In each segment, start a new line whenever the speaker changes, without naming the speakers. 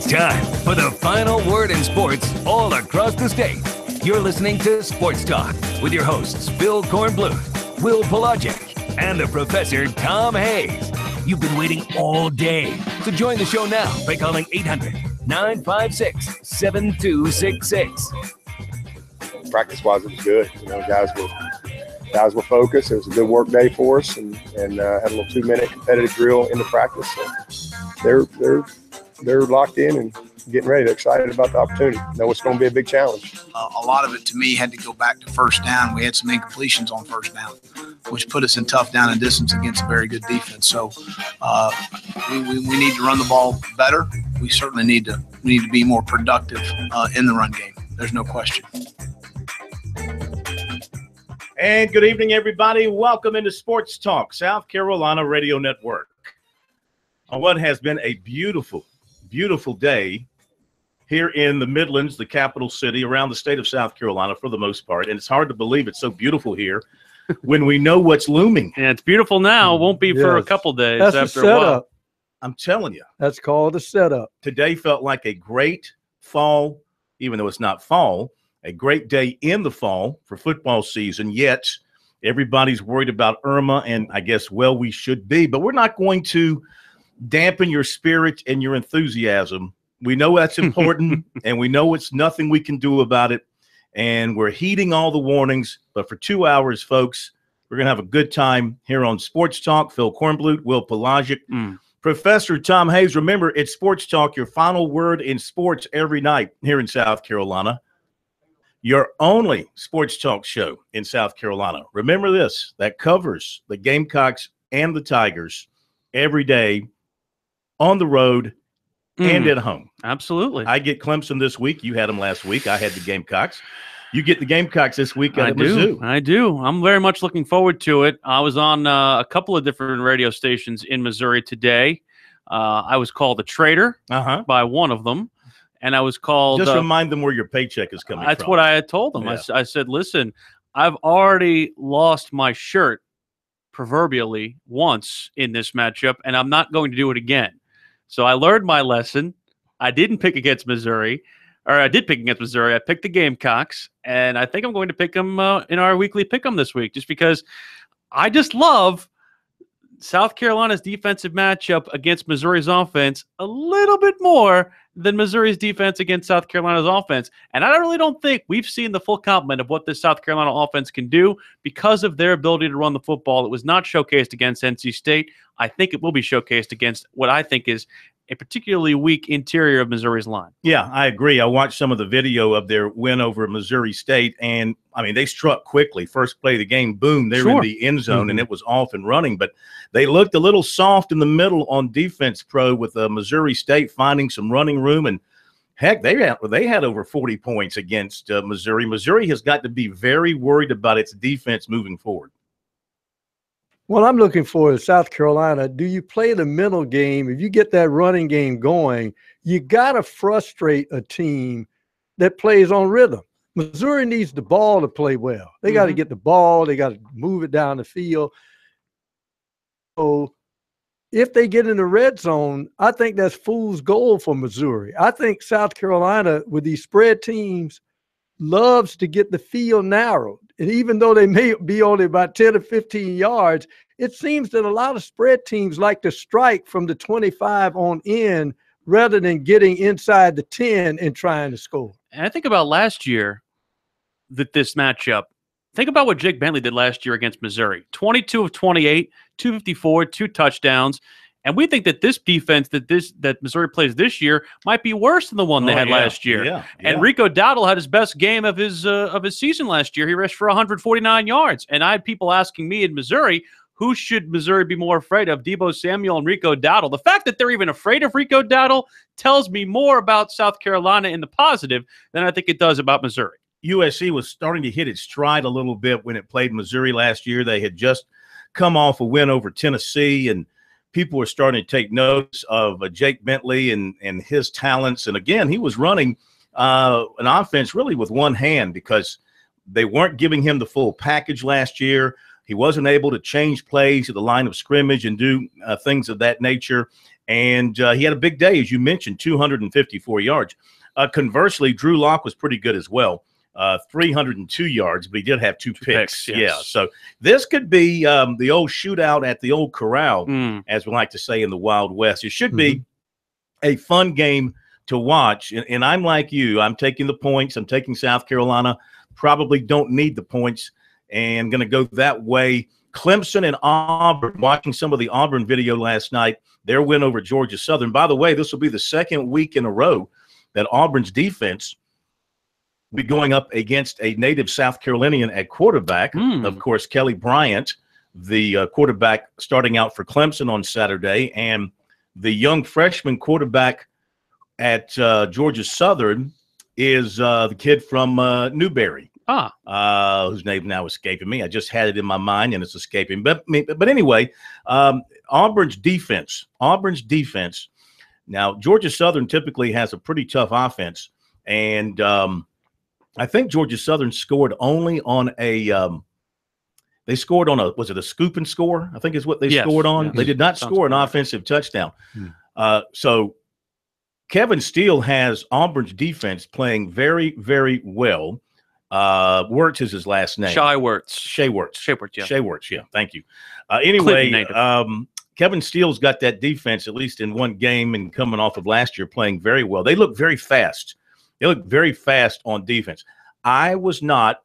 It's time for the final word in sports all across the state. You're listening to Sports Talk with your hosts, Phil Kornbluth, Will Pelagic, and the Professor Tom Hayes. You've been waiting all day, so join the show now by calling 800-956-7266.
Practice-wise, it was good. Guys were focused. It was a good work day for us, and had a little 2-minute competitive drill in the practice. So they're locked in and getting ready. They're excited about the opportunity. Know it's going to be a big challenge.
A lot of it, to me, had to go back to first down. We had some incompletions on first down, which put us in tough down and distance against a very good defense. So we need to run the ball better. We certainly need to be more productive in the run game. There's no question.
And good evening, everybody. Welcome into Sports Talk, South Carolina Radio Network. On what has been a beautiful, beautiful day here in the Midlands, the capital city, around the state of South Carolina for the most part. And it's hard to believe it's so beautiful here when we know what's looming.
Yeah, it's beautiful now. It won't be for a couple days.
That's
after
a setup.
a while.
I'm telling you.
That's called a setup.
Today felt like a great fall, even though it's not fall, a great day in the fall for football season, yet everybody's worried about Irma, and I guess, well, we should be. But we're not going to dampen your spirit and your enthusiasm. We know that's important, and we know it's nothing we can do about it, and we're heeding all the warnings. But for 2 hours, folks, we're going to have a good time here on Sports Talk. Phil Kornbluth, Will Pelagic, Professor Tom Hayes. Remember, it's Sports Talk, your final word in sports every night here in South Carolina. Your only sports talk show in South Carolina. Remember this, that covers the Gamecocks and the Tigers every day on the road and at home.
Absolutely.
I get Clemson this week. You had them last week. I had the Gamecocks. You get the Gamecocks this week at Mizzou.
I do. I'm very much looking forward to it. I was on a couple of different radio stations in Missouri today. I was called a traitor by one of them. And I was called.
Just remind them where your paycheck is coming from.
That's what I had told them. Yeah. I said, listen, I've already lost my shirt proverbially once in this matchup, and I'm not going to do it again. So I learned my lesson. I didn't pick against Missouri, or I did pick against Missouri. I picked the Gamecocks, and I think I'm going to pick them in our weekly pick 'em this week, just because I just love South Carolina's defensive matchup against Missouri's offense a little bit more than Missouri's defense against South Carolina's offense. And I really don't think we've seen the full complement of what this South Carolina offense can do because of their ability to run the football. It was not showcased against NC State. I think it will be showcased against what I think is a particularly weak interior of Missouri's line.
Yeah, I agree. I watched some of the video of their win over Missouri State, and, I mean, they struck quickly. First play of the game, boom, they were in the end zone, and it was off and running. But they looked a little soft in the middle on defense, with Missouri State finding some running room. And, heck, they had over 40 points against Missouri. Missouri has got to be very worried about its defense moving forward.
What I'm looking for is South Carolina. Do you play the mental game? If you get that running game going, you got to frustrate a team that plays on rhythm. Missouri needs the ball to play well. They got to get the ball. They got to move it down the field. So if they get in the red zone, I think that's fool's gold for Missouri. I think South Carolina, with these spread teams, loves to get the field narrowed. And even though they may be only about 10 or 15 yards, it seems that a lot of spread teams like to strike from the 25 on in rather than getting inside the 10 and trying to score.
And I think about last year, this matchup. Think about what Jake Bentley did last year against Missouri. 22 of 28, 254, 2 touchdowns. And we think that this defense that Missouri plays this year might be worse than the one they had last year.
Yeah.
And Rico Dowdle had his best game of his season last year. He rushed for 149 yards. And I had people asking me in Missouri, who should Missouri be more afraid of, Deebo Samuel and Rico Dowdle? The fact that they're even afraid of Rico Dowdle tells me more about South Carolina in the positive than I think it does about Missouri.
USC was starting to hit its stride a little bit when it played Missouri last year. They had just come off a win over Tennessee, and people were starting to take notice of Jake Bentley and his talents. And again, he was running an offense really with one hand because they weren't giving him the full package last year. He wasn't able to change plays at the line of scrimmage and do things of that nature. And he had a big day, as you mentioned, 254 yards. Conversely, Drew Lock was pretty good as well, 302 yards, but he did have two picks.
Yes.
Yeah, so this could be the old shootout at the old corral, as we like to say in the Wild West. It should be a fun game to watch. And I'm like you. I'm taking the points. I'm taking South Carolina. Probably don't need the points and going to go that way. Clemson and Auburn, watching some of the Auburn video last night, their win over Georgia Southern. By the way, this will be the second week in a row that Auburn's defense will be going up against a native South Carolinian at quarterback. Of course, Kelly Bryant, the quarterback starting out for Clemson on Saturday, and the young freshman quarterback at Georgia Southern is the kid from Newberry. Whose name now escaping me. I just had it in my mind and it's escaping. But anyway, Auburn's defense. Now, Georgia Southern typically has a pretty tough offense, and I think Georgia Southern scored only on they scored on was it a scoop and score? I think is what they scored on. Yes. They did not score an offensive touchdown. So Kevin Steele has Auburn's defense playing very, very well. Wirtz is his last name.
Shai Wirtz.
Shai Wirtz, yeah. Thank you.
Anyway,
Kevin Steele's got that defense, at least in one game and coming off of last year, playing very well. They look very fast. They look very fast on defense. I was not,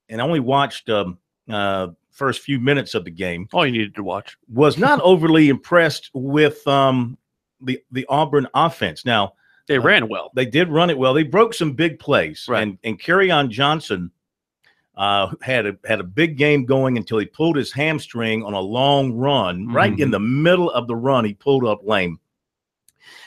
and I only watched first few minutes of the game.
All you needed to watch.
Was not overly impressed with the Auburn offense. Now,
they ran well.
They did run it well. They broke some big plays.
Right.
And Kerryon Johnson had a big game going until he pulled his hamstring on a long run. Right in the middle of the run, he pulled up lame.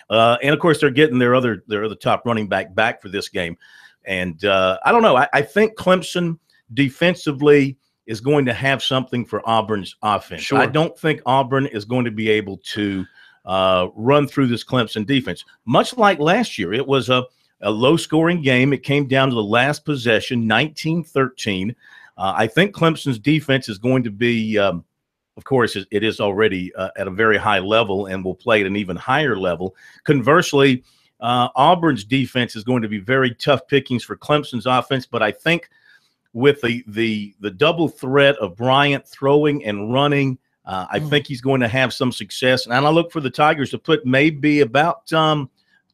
And, of course, they're getting their other top running back for this game. And I don't know. I think Clemson defensively is going to have something for Auburn's offense.
Sure.
I don't think Auburn is going to be able to run through this Clemson defense. Much like last year, it was a low-scoring game. It came down to the last possession, 19-13. I think Clemson's defense is going to be, of course, it is already at a very high level and will play at an even higher level. Conversely, Auburn's defense is going to be very tough pickings for Clemson's offense, but I think with the double threat of Bryant throwing and running, I think he's going to have some success. And I look for the Tigers to put maybe about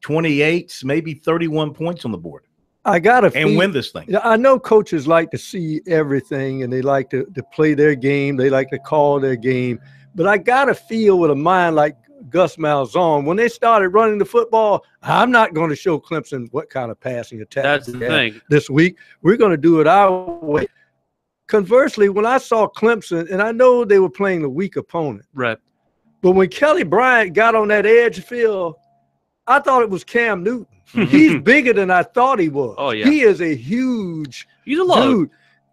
28, maybe 31 points on the board. And win this thing.
I know coaches like to see everything, and they like to play their game. They like to call their game. But I got to feel with a mind like Gus Malzahn, when they started running the football, I'm not going to show Clemson what kind of passing attack
that's the thing
this week. We're going to do it our way. Conversely, when I saw Clemson, and I know they were playing the weak opponent,
right?
But when Kelly Bryant got on that edge field, I thought it was Cam Newton. He's bigger than I thought he was.
Oh, yeah.
He is a huge
load.
dude.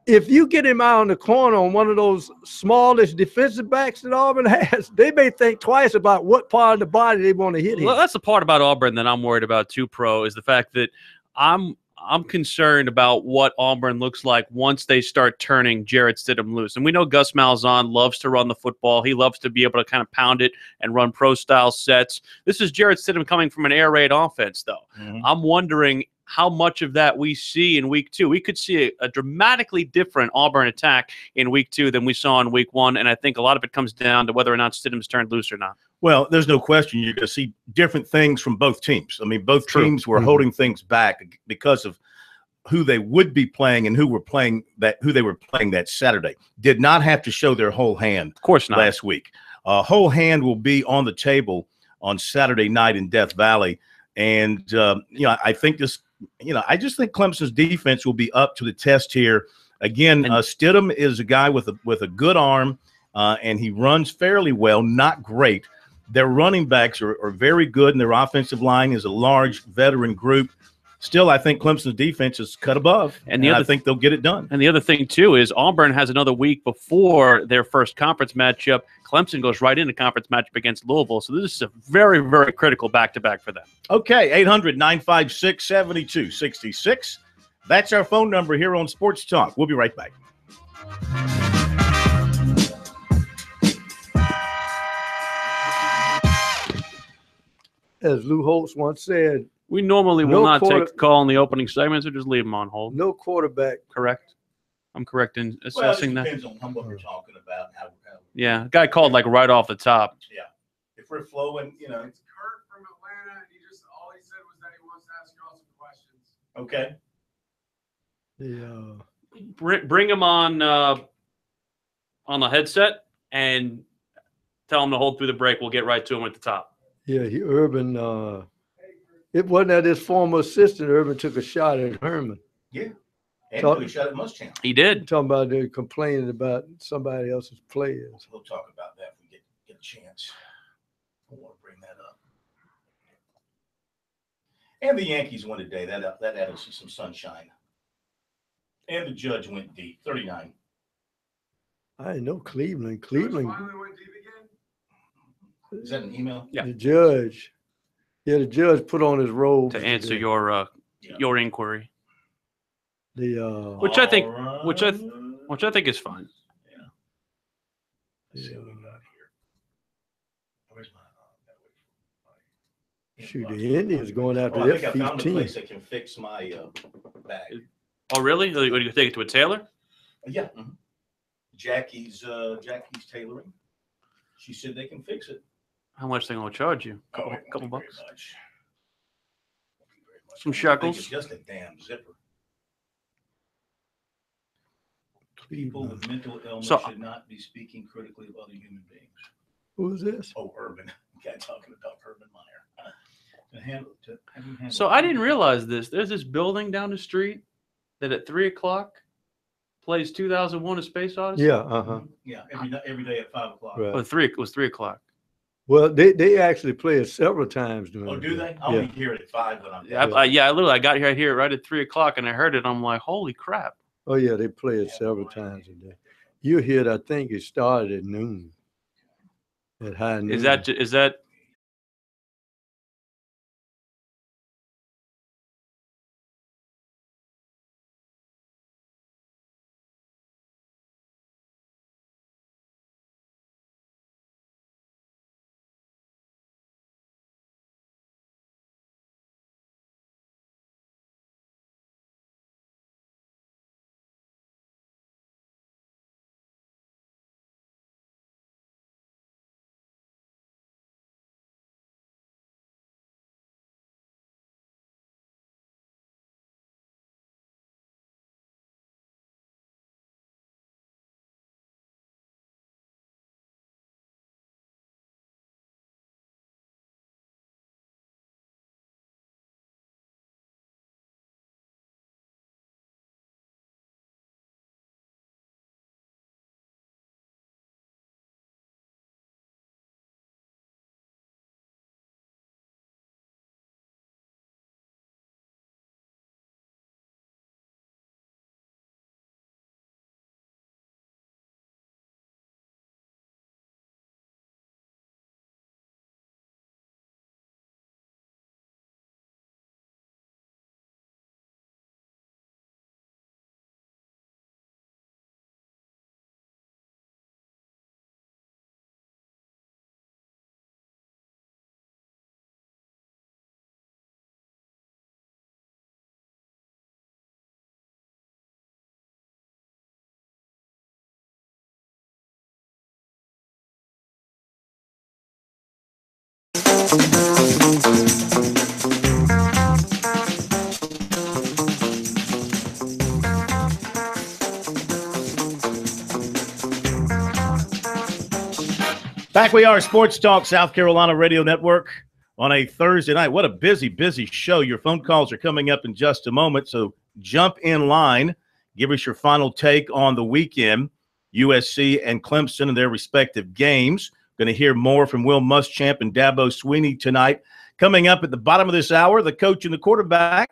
If you get him out on the corner on one of those smallish defensive backs that Auburn has, they may think twice about what part of the body they want to hit him.
Well, that's the part about Auburn that I'm worried about too, Pro, is the fact that I'm concerned about what Auburn looks like once they start turning Jarrett Stidham loose. And we know Gus Malzahn loves to run the football. He loves to be able to kind of pound it and run pro-style sets. This is Jarrett Stidham coming from an air raid offense, though. I'm wondering how much of that we see in week 2. We could see a dramatically different Auburn attack in week 2 than we saw in week 1. And I think a lot of it comes down to whether or not Stidham's turned loose or not.
Well, there's no question you're going to see different things from both teams. I mean, both teams were holding things back because of who they would be playing and who they were playing that Saturday. Did not have to show their whole hand.
Of course not.
Last week. Whole hand will be on the table on Saturday night in Death Valley. And, I think I just think Clemson's defense will be up to the test here. Again, Stidham is a guy with a good arm, and he runs fairly well, not great. Their running backs are very good, and their offensive line is a large veteran group. Still, I think Clemson's defense is cut above, and I think they'll get it done.
And the other thing, too, is Auburn has another week before their first conference matchup. Clemson goes right into conference matchup against Louisville. So this is a very, very critical back-to-back for them.
Okay, 800-956-7266. That's our phone number here on Sports Talk. We'll be right back.
as Lou Holtz once said,
We normally will
No
not
quarter-
take the call in the opening segment, so just leave them on hold.
no quarterback.
Correct. I'm correct in
Well, it
assessing that.
depends on what we're talking about. And how
Yeah, guy called like right off the top.
yeah. If we're flowing,
It's Kurt from Atlanta. All he said was that he wants to ask you all some questions.
Okay.
Bring him on the headset and tell him to hold through the break. We'll get right to him at the top.
Yeah, Urban. It wasn't that his former assistant. Urban took a shot at Herman.
Yeah. And
Talk-
we shot at Muschamp.
He did.
Talking about they complaining about somebody else's players.
We'll talk about that if we get a chance. I want to bring that up. And the Yankees won today. That added some sunshine. And the Judge went deep, 39.
I didn't know Cleveland.
Finally went deep again.
Is that an email?
Yeah.
The judge. Yeah, the judge put on his robe
To answer your inquiry,
the
which I think
All
which I
right.
which I think is fine.
Let's see what we got here. Where's my
shoot. The Indians going after
I think I found a
F-15.
place that can fix my bag.
Oh, really? What, do you take it to a tailor?
Yeah. mhm. Jackie's tailoring. She said they can fix it.
How much they gonna charge you?
Oh, it
Couple
won't be
bucks.
very much. Won't be very much.
Some
I think
shekels?
It's just a damn zipper. People with mental illness
So-
should not be speaking critically of other human beings.
Who is this?
Oh, Urban. Guy talking about Urban Meyer. Have him handle
So
it.
I didn't realize this. There's this building down the street that at 3:00 plays 2001: A Space Odyssey.
Yeah, uh-huh.
Yeah, every day at 5 o'clock.
Right.
Oh, it was 3:00.
Well, they actually play it several times during
Oh,
the
do
day.
they? I
Yeah.
only hear it at 5 when I'm
Yeah,
there.
I got here right at 3:00 and I heard it. I'm like, holy crap!
Oh, yeah, they play it several times a day. You hear it, I think it started at noon. At high noon.
Is that
Back we are, Sports Talk South Carolina Radio Network on a Thursday night. What a busy show. Your phone calls are coming up in just a moment, so jump in line. Give us your final take on the weekend, USC and Clemson and their respective games. Going to hear more from Will Muschamp and Dabo Sweeney tonight. Coming up at the bottom of this hour, the coach and the quarterback,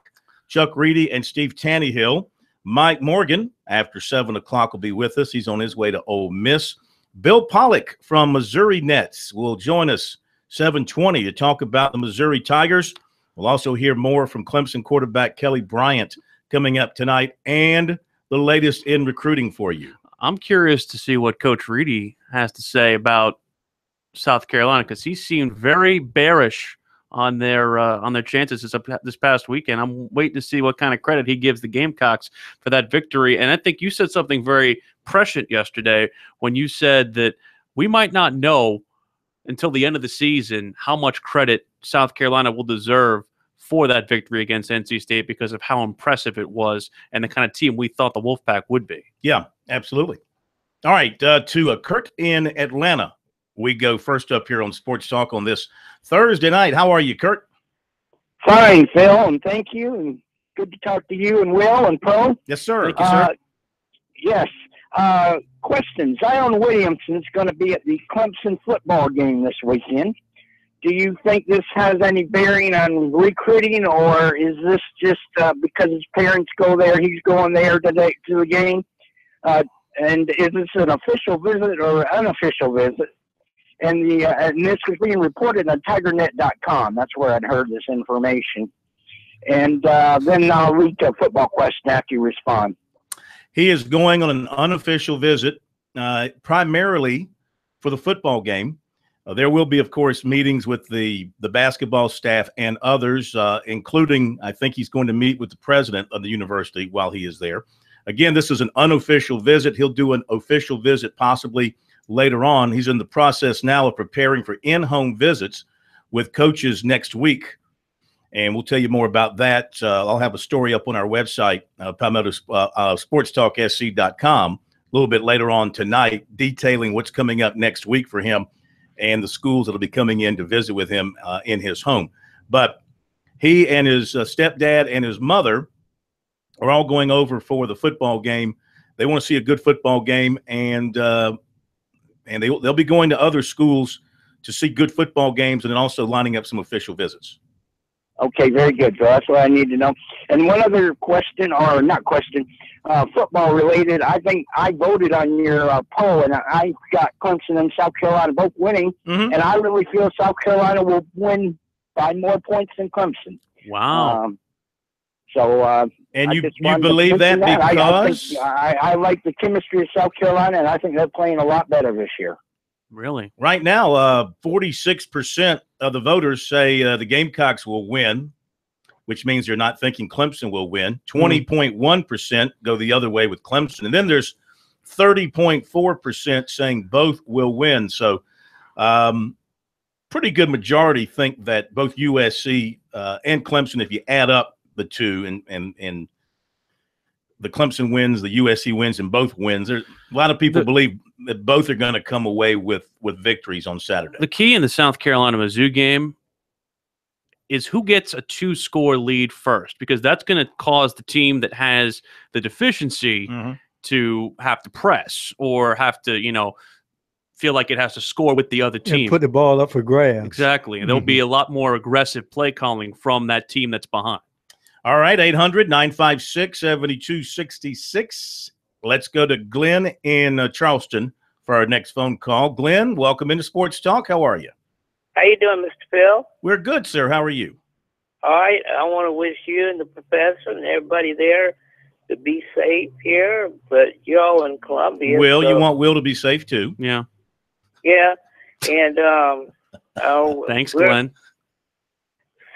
Chuck Reedy and Steve Tannehill. Mike Morgan, after 7 o'clock, will be with us. He's on his way to Ole Miss. Bill Pollock from Missouri Nets will join us 7:20 to talk about the Missouri Tigers. We'll also hear more from Clemson quarterback Kelly Bryant coming up tonight and the latest in recruiting for you.
I'm curious to see what Coach Reedy has to say about South Carolina because he seemed very bearish on their chances this past weekend. I'm waiting to see what kind of credit he gives the Gamecocks for that victory. And I think you said something very prescient yesterday when you said that we might not know until the end of the season how much credit South Carolina will deserve for that victory against NC State because of how impressive it was and the kind of team we thought the Wolfpack would be.
Yeah, absolutely. All right, to Kurt in Atlanta. We go first up here on Sports Talk on this Thursday night. How are you, Kurt?
Fine, Phil, and thank you, and good to talk to you and Will and Pro.
Yes, sir.
Thank you, sir.
Yes. Question. Zion Williamson's going to be at the Clemson football game this weekend. Do you think this has any bearing on recruiting, or is this just because his parents go there, he's going there today to the game? And is this an official visit or unofficial visit? And this is being reported on TigerNet.com. That's where I'd heard this information. And then I'll read a football question after you respond.
He is going on an unofficial visit, primarily for the football game. There will be, of course, meetings with the basketball staff and others, including, I think he's going to meet with the president of the university while he is there. Again, this is an unofficial visit. He'll do an official visit possibly later on. He's in the process now of preparing for in-home visits with coaches next week, and we'll tell you more about that. I'll have a story up on our website, SportsTalkSC.com, a little bit later on tonight, detailing what's coming up next week for him and the schools that will be coming in to visit with him in his home. But he and his stepdad and his mother are all going over for the football game. They want to see a good football game, and they'll be going to other schools to see good football games and then also lining up some official visits.
Okay, very good, Phil. That's what I need to know. And one other question, or not question, football related. I think I voted on your poll, and I got Clemson and South Carolina both winning.
Mm-hmm.
And I really feel South Carolina will win by more points than Clemson.
Wow.
And you believe that because?
I like the chemistry of South Carolina, and I think they're playing a lot better this year.
Really?
Right now, 46% of the voters say the Gamecocks will win, which means they're not thinking Clemson will win. 20.1% go the other way with Clemson. And then there's 30.4% saying both will win. So pretty good majority think that both USC and Clemson, if you add up the two, and the Clemson wins, the USC wins, and both wins. There's a lot of people believe that both are going to come away with victories on Saturday.
The key in the South Carolina-Mizzou game is who gets a 2-score lead first, because that's going to cause the team that has the deficiency to have to press or have to, feel like it has to score with the other team.
And put the ball up for grabs.
Exactly. And there'll be a lot more aggressive play calling from that team that's behind.
All right, 800-956-7266. Let's go to Glenn in Charleston for our next phone call. Glenn, welcome into Sports Talk. How are you?
How you doing, Mr. Phil?
We're good, sir. How are you?
All right. I want to wish you and the professor and everybody there to be safe here, but y'all in Columbia.
Will, you want Will to be safe too?
Yeah.
Yeah. And
thanks, Glenn.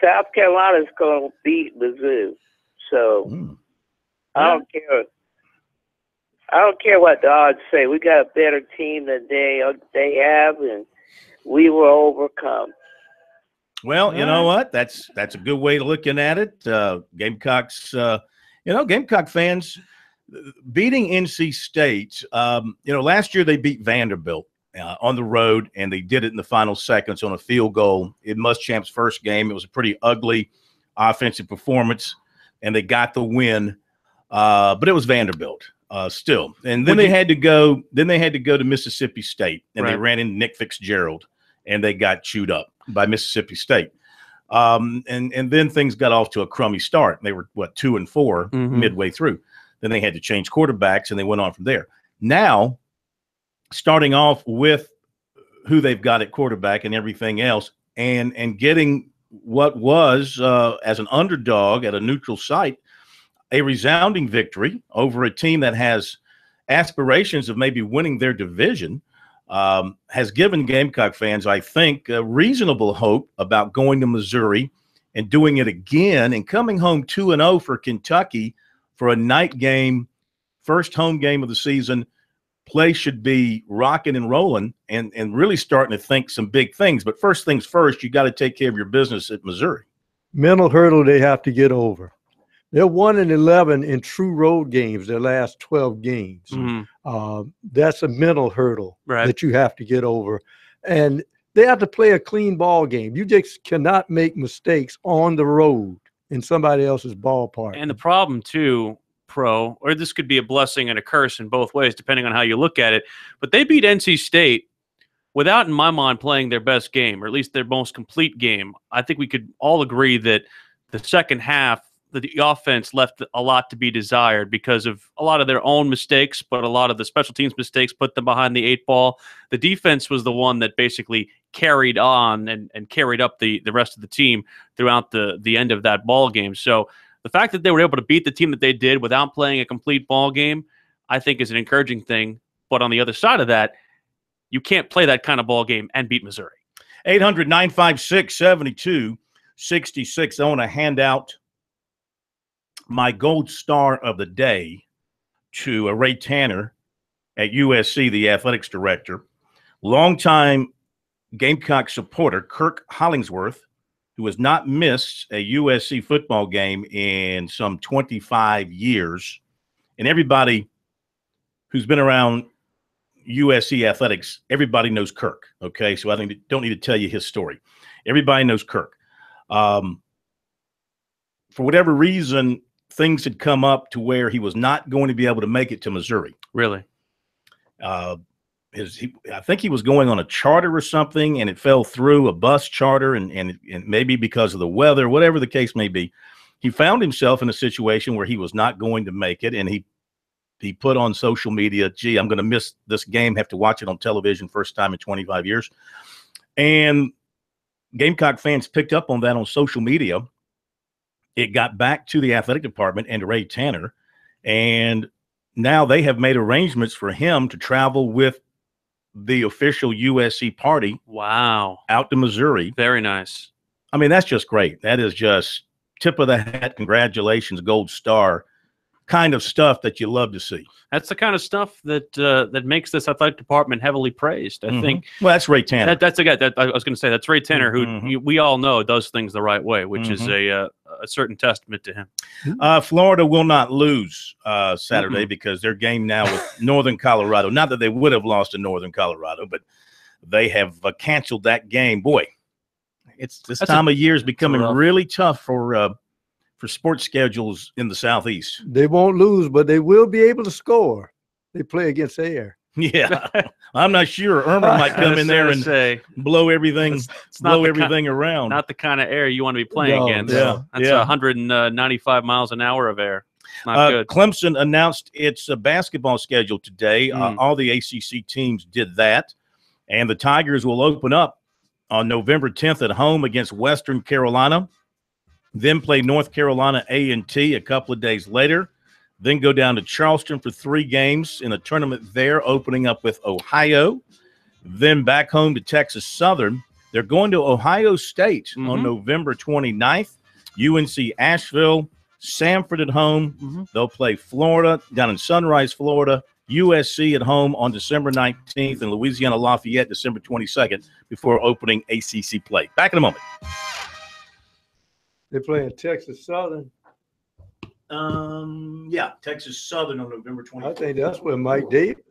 South Carolina's going to beat Mizzou, so I don't care. I don't care what the odds say. We got a better team than they have, and we will overcome.
Well, you know what? That's a good way of looking at it. Gamecocks, Gamecock fans beating NC State. Last year they beat Vanderbilt on the road, and they did it in the final seconds on a field goal in Muschamp's first game. It was a pretty ugly offensive performance, and they got the win. But it was Vanderbilt still. And then they had to go. Then they had to go to Mississippi State, and they ran into Nick Fitzgerald, and they got chewed up by Mississippi State. And then things got off to a crummy start. They were 2-4 midway through. Then they had to change quarterbacks, and they went on from there. Now, starting off with who they've got at quarterback and everything else, and getting what was as an underdog at a neutral site, a resounding victory over a team that has aspirations of maybe winning their division. has given Gamecock fans, I think, a reasonable hope about going to Missouri and doing it again and coming home 2-0 for Kentucky for a night game, first home game of the season. Play should be rocking and rolling and really starting to think some big things. But first things first, you got to take care of your business at Missouri.
Mental hurdle they have to get over. They're 1-11 in true road games, their last 12 games. That's a mental hurdle that you have to get over. And they have to play a clean ball game. You just cannot make mistakes on the road in somebody else's ballpark.
And the problem, too, Pro, or this could be a blessing and a curse in both ways, depending on how you look at it, but they beat NC State without, in my mind, playing their best game, or at least their most complete game. I think we could all agree that the second half, the offense left a lot to be desired because of a lot of their own mistakes, but a lot of the special teams mistakes put them behind the 8 ball. The defense was the one that basically carried on and carried up the rest of the team throughout the end of that ball game. So the fact that they were able to beat the team that they did without playing a complete ball game, I think is an encouraging thing. But on the other side of that, you can't play that kind of ball game and beat Missouri.
800-956-7266. I want to hand out my gold star of the day to Ray Tanner at USC, the athletics director. Longtime Gamecock supporter Kirk Hollingsworth, who has not missed a USC football game in some 25 years. And everybody who's been around USC athletics, everybody knows Kirk, okay? So I don't need to tell you his story. Everybody knows Kirk. For whatever reason, things had come up to where he was not going to be able to make it to Missouri.
Really?
I think he was going on a charter or something, and it fell through, a bus charter, and maybe because of the weather, whatever the case may be, he found himself in a situation where he was not going to make it, and he put on social media, gee, I'm going to miss this game, have to watch it on television first time in 25 years. And Gamecock fans picked up on that on social media. It got back to the athletic department and to Ray Tanner, and now they have made arrangements for him to travel with the official USC party.
Wow.
Out to Missouri.
Very nice.
I mean, that's just great. That is just tip of the hat. Congratulations, gold star kind of stuff that you love to see.
That's the kind of stuff that makes this athletic department heavily praised. I think.
Well, that's Ray Tanner.
That's a guy that I was going to say. That's Ray Tanner, who we all know does things the right way, which is a certain testament to him.
Florida will not lose Saturday because their game now with Northern Colorado. Not that they would have lost to Northern Colorado, but they have canceled that game. Boy, this time of year is becoming really tough for sports schedules in the Southeast.
They won't lose, but they will be able to score. They play against air.
Yeah, I'm not sure. Irma might come in there and blow everything, around.
Not the kind of air you want to be playing against.
Yeah,
that's 195 miles an hour of air. Not good.
Clemson announced its basketball schedule today. All the ACC teams did that, and the Tigers will open up on November 10th at home against Western Carolina. Then play North Carolina A&T a couple of days later. Then go down to Charleston for 3 games in a tournament there, opening up with Ohio. Then back home to Texas Southern. They're going to Ohio State on November 29th. UNC Asheville, Samford at home. They'll play Florida down in Sunrise, Florida. USC at home on December 19th and Louisiana Lafayette December 22nd before opening ACC play. Back in a moment.
They're playing Texas Southern.
Yeah, Texas Southern on November 24th.
I think that's where Mike Davis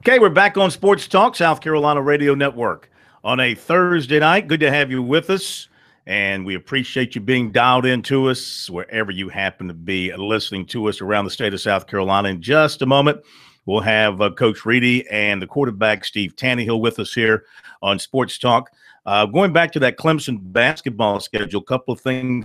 Okay, we're back on Sports Talk, South Carolina Radio Network on a Thursday night. Good to have you with us, and we appreciate you being dialed into us wherever you happen to be listening to us around the state of South Carolina. In just a moment, we'll have Coach Reedy and the quarterback Steve Tannehill with us here on Sports Talk. Going back to that Clemson basketball schedule, a couple of things.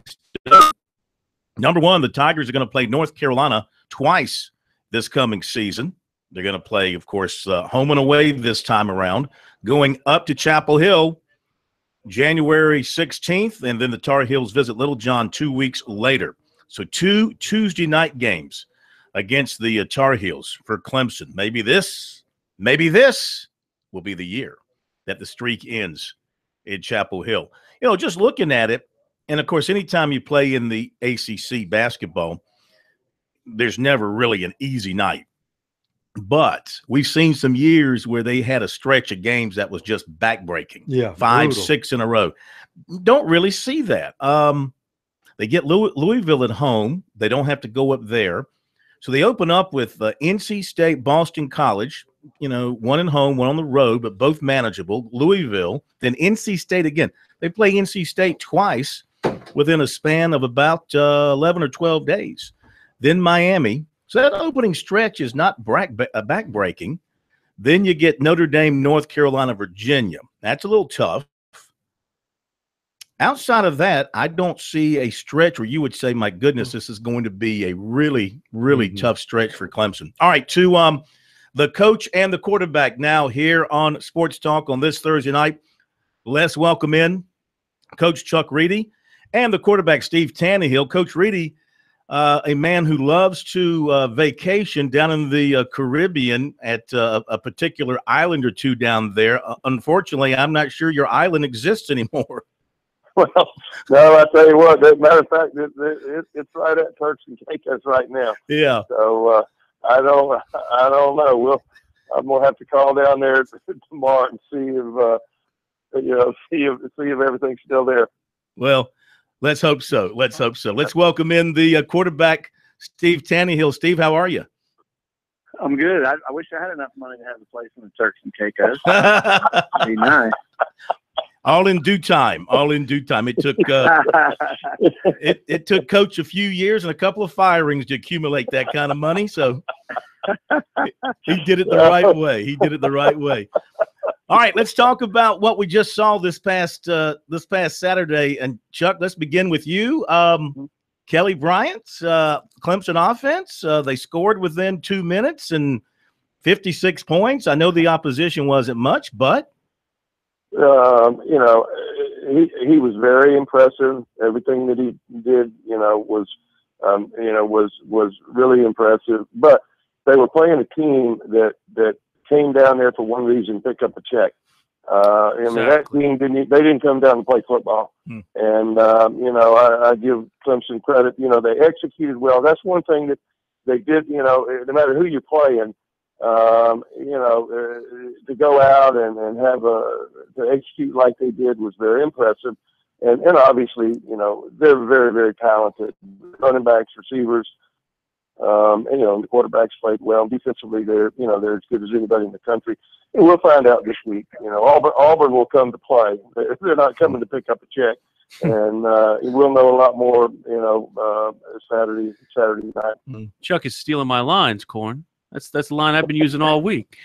Number one, the Tigers are going to play North Carolina twice this coming season. They're going to play, of course, home and away this time around, going up to Chapel Hill January 16th, and then the Tar Heels visit Little John 2 weeks later. So 2 Tuesday night games against the Tar Heels for Clemson. Maybe this will be the year that the streak ends in Chapel Hill. You know, just looking at it, and, of course, anytime you play in the ACC basketball, there's never really an easy night. But we've seen some years where they had a stretch of games that was just backbreaking.
Yeah,
5,
brutal.
6 in a row. Don't really see that. They get Louisville at home. They don't have to go up there. So they open up with NC State, Boston College, you know, one at home, one on the road, but both manageable. Louisville, then NC State again. They play NC State twice within a span of about 11 or 12 days. Then Miami. So that opening stretch is not backbreaking. Then you get Notre Dame, North Carolina, Virginia. That's a little tough. Outside of that, I don't see a stretch where you would say, my goodness, this is going to be a really, really tough stretch for Clemson. All right, to the coach and the quarterback now here on Sports Talk on this Thursday night. Let's welcome in Coach Chuck Reedy and the quarterback Steve Tannehill. Coach Reedy, a man who loves to vacation down in the Caribbean at a particular island or two down there. Unfortunately, I'm not sure your island exists anymore.
Well, no, I tell you what, as a matter of fact, it's right at Turks and Caicos right now.
Yeah.
So I don't know. I'm gonna have to call down there tomorrow and see if everything's still there.
Well, let's hope so. Let's welcome in the quarterback, Steve Tannehill. Steve, how are you?
I'm good. I wish I had enough money to have a place in the Turks and Caicos. That'd be nice.
All in due time. It took it took Coach a few years and a couple of firings to accumulate that kind of money. So he did it the right way. All right, let's talk about what we just saw this past Saturday. And Chuck, let's begin with you. Kelly Bryant's Clemson offense. They scored within 2 minutes and 56 points. I know the opposition wasn't much, but
he was very impressive. Everything that he did, was really impressive. But they were playing a team that came down there for one reason: pick up a check. That team didn't come down to play football. And I give Clemson credit. They executed well. That's one thing that they did. No matter who you're playing, to go out and have to execute like they did was very impressive. And obviously, they're very, very talented running backs, receivers. And the quarterbacks played well. Defensively, they're as good as anybody in the country. And we'll find out this week. Auburn will come to play. They're not coming to pick up a check. And we'll know a lot more, Saturday night.
Chuck is stealing my lines, Corn. That's the line I've been using all week.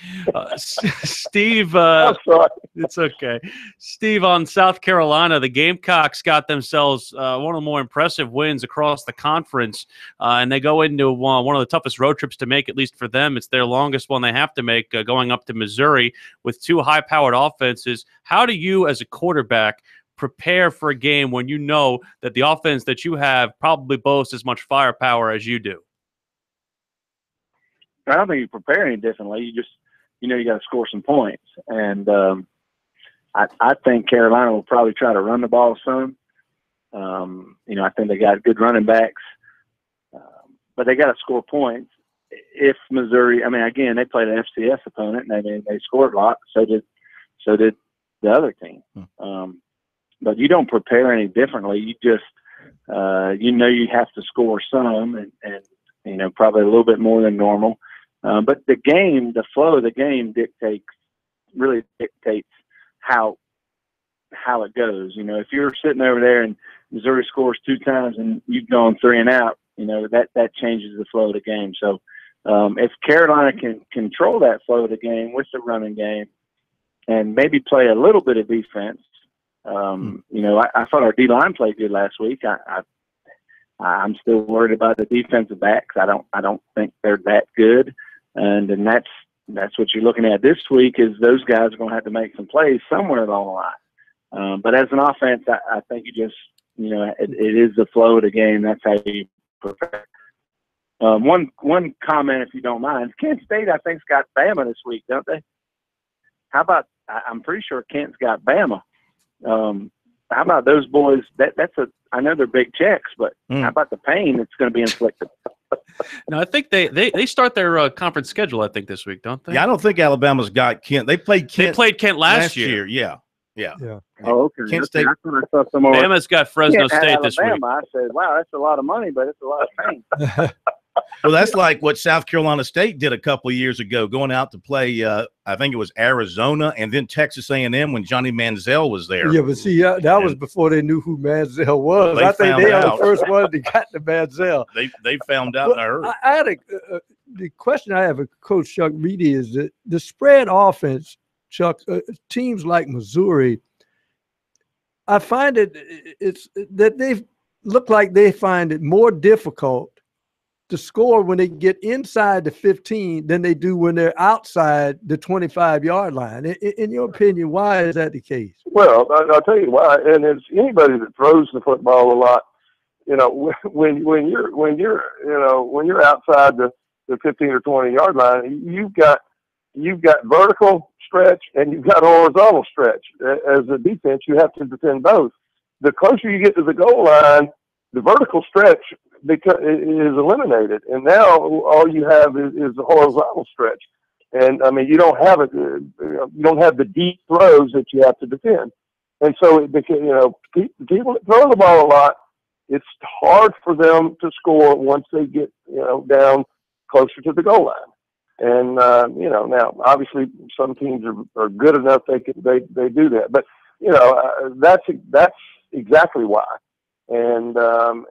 Steve,
I'm sorry.
It's okay. Steve, on South Carolina, the Gamecocks got themselves one of the more impressive wins across the conference, and they go into one of the toughest road trips to make, at least for them. It's their longest one they have to make, going up to Missouri with two high-powered offenses. How do you, as a quarterback, prepare for a game when you know that the offense that you have probably boasts as much firepower as you do?
I don't think you prepare any differently. You just, you got to score some points. And I think Carolina will probably try to run the ball some. I think they got good running backs. But they got to score points. If Missouri, again, they played an FCS opponent, and they scored a lot. So did the other team. But you don't prepare any differently. You just, you have to score some and probably a little bit more than normal. But the flow of the game really dictates how it goes. You know, if you're sitting over there and Missouri scores 2 times and you've gone 3 and out, you know, that changes the flow of the game. So if Carolina can control that flow of the game with the running game and maybe play a little bit of defense, you know, I thought our D-line played good last week. I'm still worried about the defensive backs. I don't think they're that good, and that's what you're looking at this week. Is those guys are going to have to make some plays somewhere along the line. But as an offense, I think you just, you know, it is the flow of the game. That's how you prepare. One comment, if you don't mind. Kent State, I think's got Bama this week, don't they? How about? I'm pretty sure Kent's got Bama. How about those boys? I know they're big checks, but how about the pain that's going to be inflicted?
No, I think they start their conference schedule, I think, this week, don't they?
Yeah, I don't think Alabama's got Kent. They played Kent
last year.
Yeah.
Oh, okay.
Kent State.
I thought I saw some more.
Bama's got Fresno State this week.
I said, wow, that's a lot of money, but it's a lot of pain.
Well, that's like what South Carolina State did a couple of years ago, going out to play, I think it was Arizona, and then Texas A&M when Johnny Manziel was there.
Yeah, but see, that was before they knew who Manziel was. I think they are the first one that got the Manziel.
They found out in a hurry.
I had the question I have for Coach Chuck Reedy is that the spread offense, Chuck, teams like Missouri, I find it's that they look like they find it more difficult to score when they get inside the 15 than they do when they're outside the 25-yard line. In your opinion, why is that the case?
Well, I'll tell you why. And it's anybody that throws the football a lot. You know, when you're outside the 15 or 20-yard line, you've got vertical stretch and you've got horizontal stretch. As a defense, you have to defend both. The closer you get to the goal line, the vertical stretch is eliminated, and now all you have is the horizontal stretch. And I mean, you don't have the deep throws that you have to defend. And so it became, you know, people that throw the ball a lot, it's hard for them to score once they get, you know, down closer to the goal line. And you know, now obviously some teams are good enough they do that, but you know, that's exactly why. And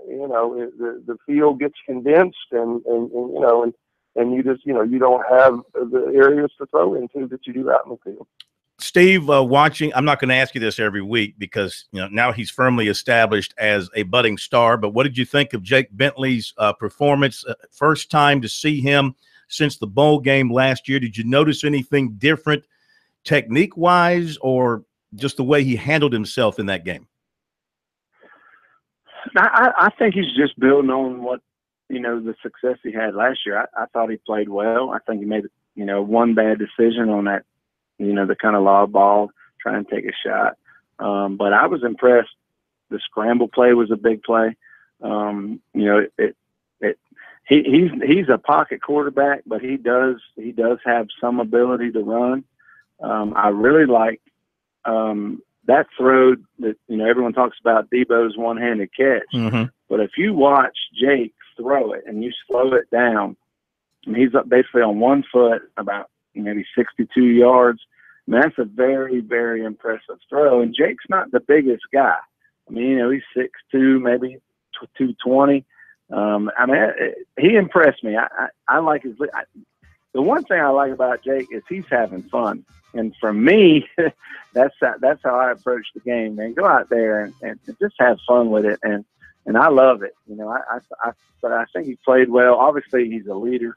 you know, the field gets condensed, and you know, and you just, you know, you don't have the areas to throw into that you do out in the field.
Steve, watching, I'm not going to ask you this every week because, you know, now he's firmly established as a budding star. But what did you think of Jake Bentley's performance? First time to see him since the bowl game last year. Did you notice anything different technique-wise, or just the way he handled himself in that game?
I think he's just building on what, you know, the success he had last year. I thought he played well. I think he made, you know, one bad decision on that, you know, the kind of lob ball, trying to take a shot. But I was impressed. The scramble play was a big play. You know, he's a pocket quarterback, but he does have some ability to run. I really like that throw that, you know, everyone talks about Debo's one-handed catch.
Mm-hmm.
But if you watch Jake throw it and you slow it down, and he's up basically on 1 foot, about maybe 62 yards, I mean, that's a very, very impressive throw. And Jake's not the biggest guy. I mean, you know, he's 6'2", maybe 220. I mean, he impressed me. I like his – the one thing I like about Jake is he's having fun. And for me, that's how I approach the game, man. Go out there and just have fun with it. And I love it. You know, but I think he played well. Obviously, he's a leader.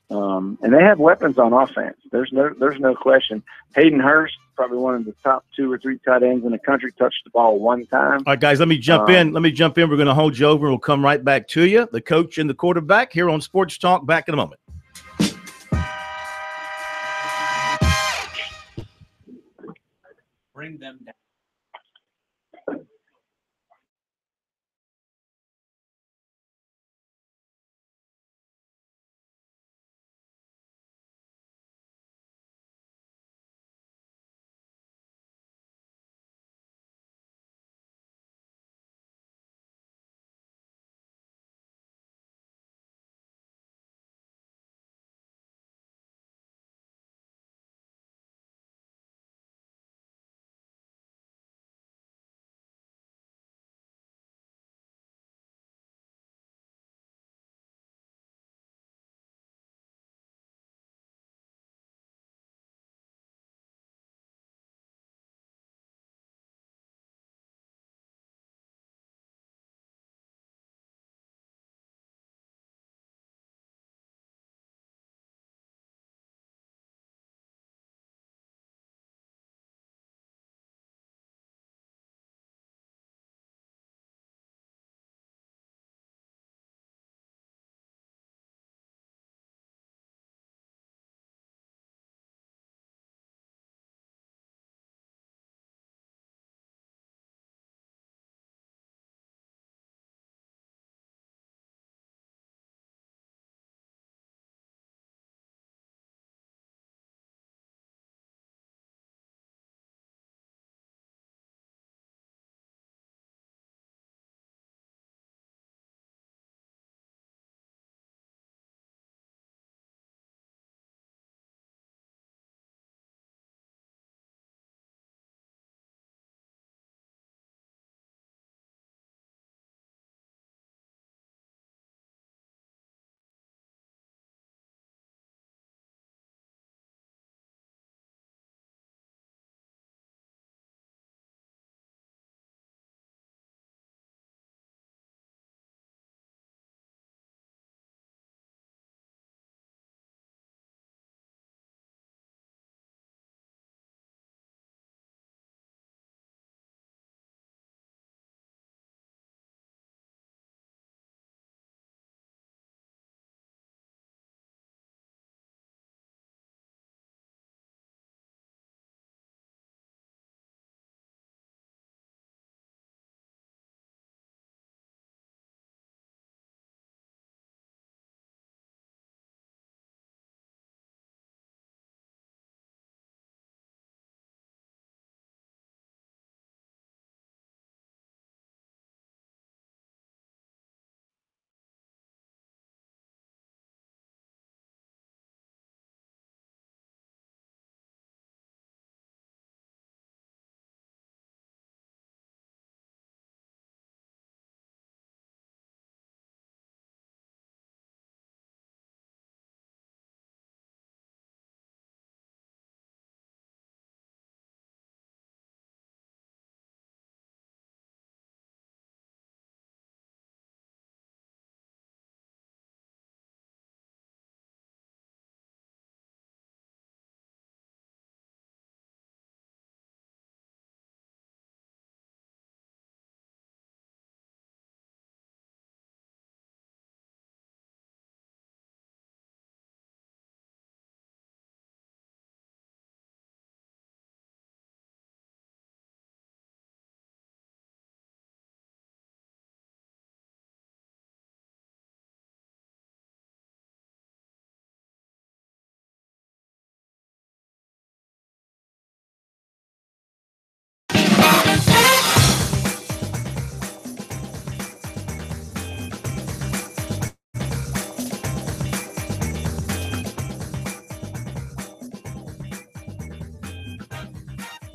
And they have weapons on offense. There's no question. Hayden Hurst, probably one of the top 2 or 3 tight ends in the country, touched the ball 1 time.
All right, guys, let me jump in. We're going to hold you over. We'll come right back to you, the coach and the quarterback, here on Sports Talk. Back in a moment.
Bring them down.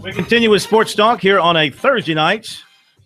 We continue with Sports Talk here on a Thursday night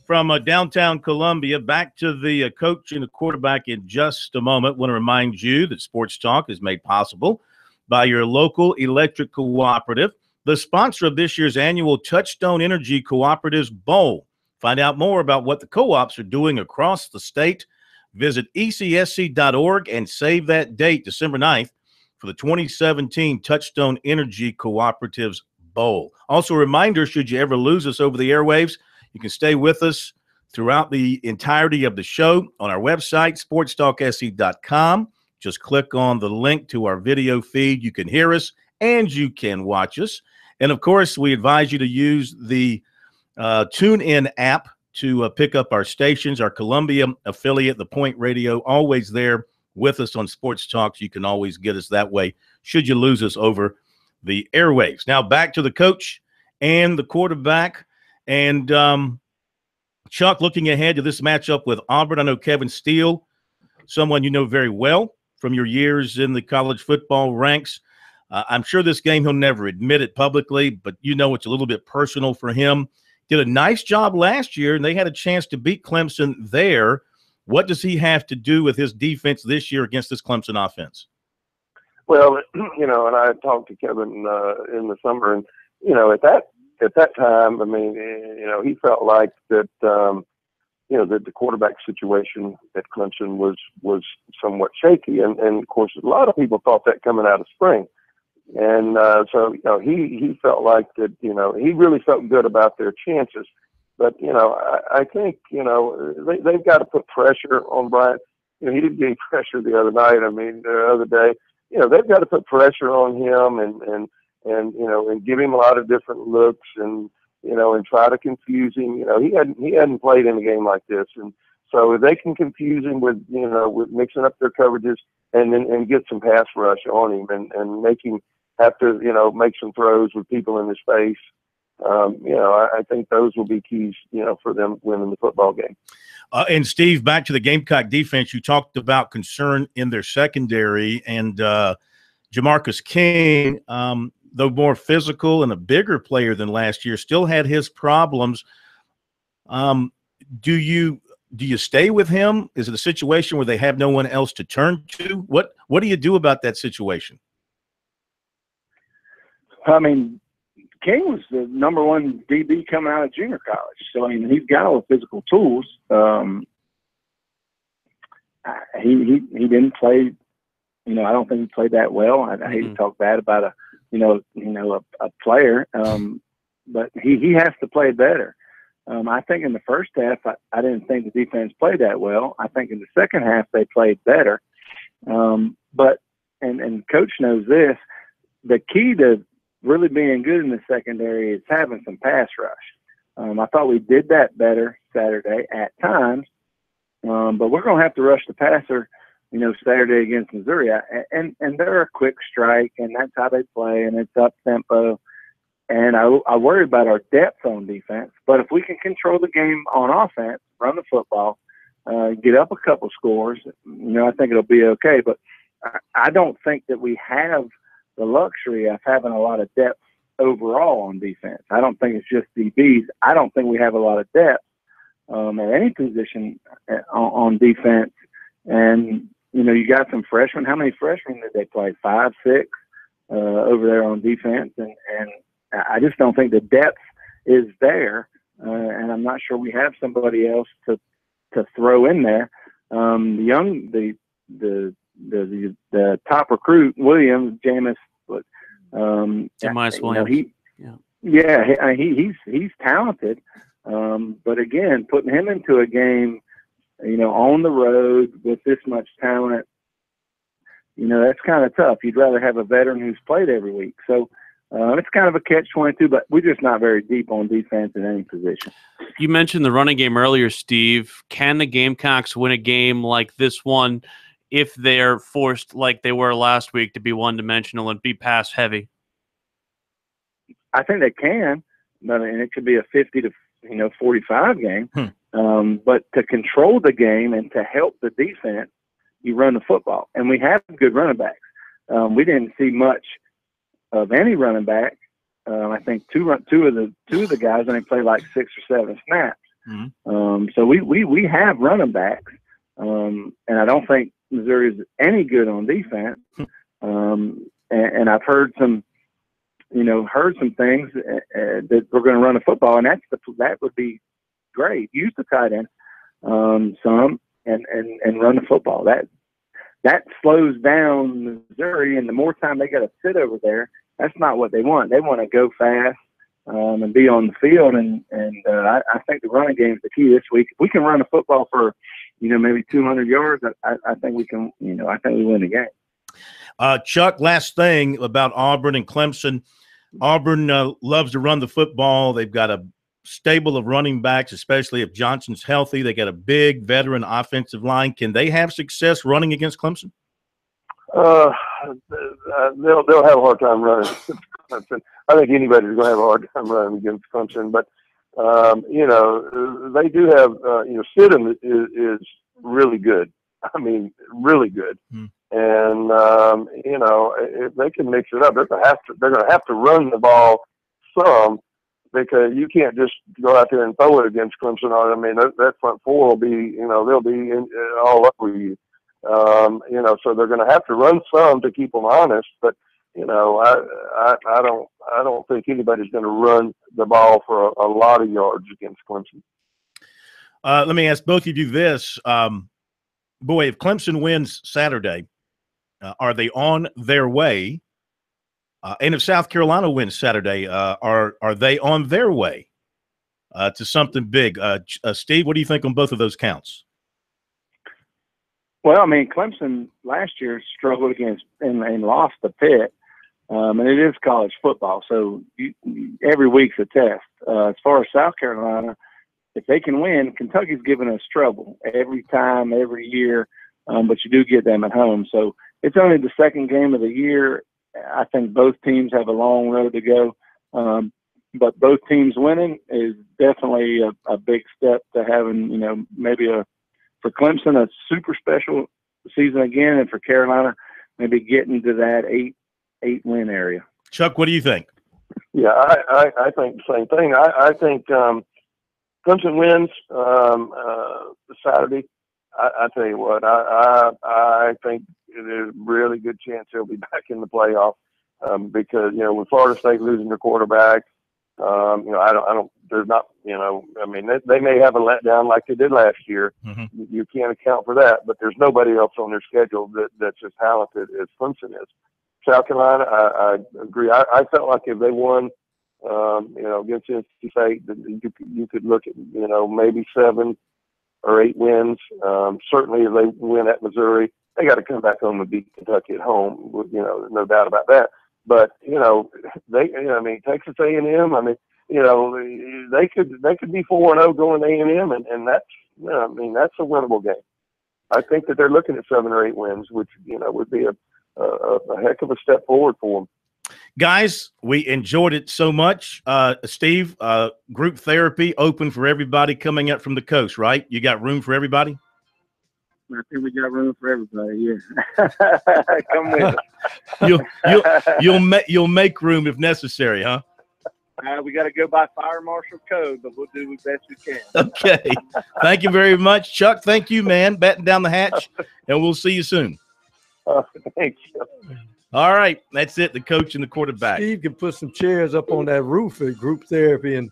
from downtown Columbia. Back to the coach and the quarterback in just a moment. Want to remind you that Sports Talk is made possible by your local electric cooperative, the sponsor of this year's annual Touchstone Energy Cooperatives Bowl. Find out more about what the co-ops are doing across the state. Visit ecsc.org and save that date, December 9th, for the 2017 Touchstone Energy Cooperatives Bowl. Also a reminder, should you ever lose us over the airwaves, you can stay with us throughout the entirety of the show on our website, sportstalksc.com. Just click on the link to our video feed. You can hear us and you can watch us. And, of course, we advise you to use the TuneIn app to pick up our stations, our Columbia affiliate, The Point Radio, always there with us on Sports Talk. You can always get us that way should you lose us over the airwaves. Now back to the coach and the quarterback. And Chuck, looking ahead to this matchup with Auburn, I know Kevin Steele, someone you know very well from your years in the college football ranks. I'm sure this game, he'll never admit it publicly, but you know it's a little bit personal for him. Did a nice job last year, and they had a chance to beat Clemson there. What does he have to do with his defense this year against this Clemson offense?
Well, and I talked to Kevin in the summer, and at that time, I mean, he felt like that, that the quarterback situation at Clemson was somewhat shaky, and of course, a lot of people thought that coming out of spring, and so he felt like that, he really felt good about their chances. But, I think, they've got to put pressure on Bryant. He didn't get any pressure the other night. I mean, the other day, they've got to put pressure on him and give him a lot of different looks and try to confuse him. He hadn't played in a game like this. And so if they can confuse him with mixing up their coverages and get some pass rush on him and make him have to, make some throws with people in his face. I think those will be keys, for them winning the football game.
And Steve, back to the Gamecock defense, you talked about concern in their secondary, and Jamarcus King, though more physical and a bigger player than last year, still had his problems. Do you stay with him? Is it a situation where they have no one else to turn to? What do you do about that situation?
I mean, King was the number one DB coming out of junior college. So, I mean, he's got all the physical tools. He didn't play, I don't think he played that well. I hate to talk bad about a player, but he has to play better. I think in the first half, I didn't think the defense played that well. I think in the second half, they played better. But Coach knows this, the key to really being good in the secondary is having some pass rush. I thought we did that better Saturday at times, but we're going to have to rush the passer, Saturday against Missouri. And they're a quick strike, and that's how they play, and it's up tempo. And I worry about our depth on defense. But if we can control the game on offense, run the football, get up a couple scores, I think it'll be okay. But I don't think that we have the luxury of having a lot of depth overall on defense. I don't think it's just DBs. I don't think we have a lot of depth at any position on defense. And, you got some freshmen. How many freshmen did they play? 5, 6 over there on defense. And I just don't think the depth is there. And I'm not sure we have somebody else to throw in there. The top recruit, Williams, Jameis, he's talented. But again, putting him into a game, on the road with this much talent, that's kind of tough. You'd rather have a veteran who's played every week. So it's kind of a catch-22, but we're just not very deep on defense in any position.
You mentioned the running game earlier, Steve. Can the Gamecocks win a game like this one if they're forced, like they were last week, to be one-dimensional and be pass-heavy?
I think they can, and it could be a 50 to 45 game. But to control the game and to help the defense, you run the football. And we have good running backs. We didn't see much of any running back I think two of the guys only play like 6 or 7 snaps.
Mm-hmm.
So we have running backs, and I don't think Missouri is any good on defense. And I've heard some things that we're going to run the football, and that would be great. Use the tight end some and run the football. That slows down Missouri, and the more time they got to sit over there, that's not what they want. They want to go fast and be on the field, and I think the running game is the key this week. If we can run the football for, maybe 200 yards, I think we can. I think we win the game.
Chuck, last thing about Auburn and Clemson. Auburn loves to run the football. They've got a stable of running backs, especially if Johnson's healthy. They got a big veteran offensive line. Can they have success running against Clemson?
They'll have a hard time running against Clemson. I think anybody's going to have a hard time running against Clemson. But they do have Stidham is really good. I mean, really good. And if they can mix it up, they're going to have to run the ball some, because you can't just go out there and throw it against Clemson. I mean, that front four will be, they'll be all up with you. So they're going to have to run some to keep them honest. But I don't think anybody's going to run the ball for a lot of yards against Clemson.
Let me ask both of you this. Boy, if Clemson wins Saturday, are they on their way? And if South Carolina wins Saturday, are they on their way to something big? Steve, what do you think on both of those counts?
Well, I mean, Clemson last year struggled against and lost the Pitt, and it is college football, so every week's a test. As far as South Carolina, if they can win, Kentucky's given us trouble every time, every year, but you do get them at home. So it's only the second game of the year. I think both teams have a long road to go, but both teams winning is definitely a big step to having, maybe for Clemson, a super special season again, and for Carolina, maybe getting to that eight win area.
Chuck, what do you think?
Yeah, I think the same thing. I think Clemson wins Saturday. I tell you what, I think there's a really good chance they'll be back in the playoff because with Florida State losing their quarterback, I don't. There's not. I mean, they may have a letdown like they did last year.
Mm-hmm.
You can't account for that, but there's nobody else on their schedule that's as talented as Clemson is. South Carolina, I agree. I felt like if they won, against NC State, you could look at maybe 7 or 8 wins. Certainly, if they win at Missouri, they got to come back home and beat Kentucky at home. No doubt about that. But Texas A&M. I mean, they could be 4-0 going to A&M, and that's that's a winnable game. I think that they're looking at 7 or 8 wins, which would be a heck of a step forward for them.
Guys, we enjoyed it so much. Steve, group therapy open for everybody coming up from the coast, right? You got room for everybody?
I think we got room for everybody. Yeah, come with us.
You'll make room if necessary, huh?
We got to go by fire marshal code, but we'll do the best we can.
Okay. Thank you very much, Chuck. Thank you, man. Batten down the hatch, and we'll see you soon.
Thank you.
All right, that's it. The coach and the quarterback.
Steve can put some chairs up on that roof at group therapy and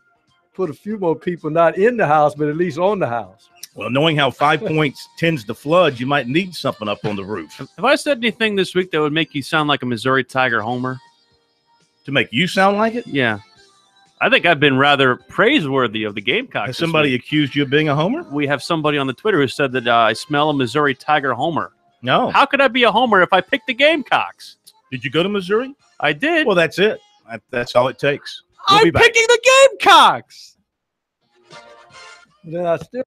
put a few more people not in the house, but at least on the house.
Well, knowing how 5 Points tends to flood, you might need something up on the roof.
Have I said anything this week that would make you sound like a Missouri Tiger homer?
To make you sound like it?
Yeah. I think I've been rather praiseworthy of the Gamecocks.
Has somebody accused you of being a homer?
We have somebody on the Twitter who said that I smell a Missouri Tiger homer.
No.
How could I be a homer if I picked the Gamecocks?
Did you go to Missouri?
I did.
Well, that's it. That's all it takes.
I'm picking the Gamecocks.
Then I still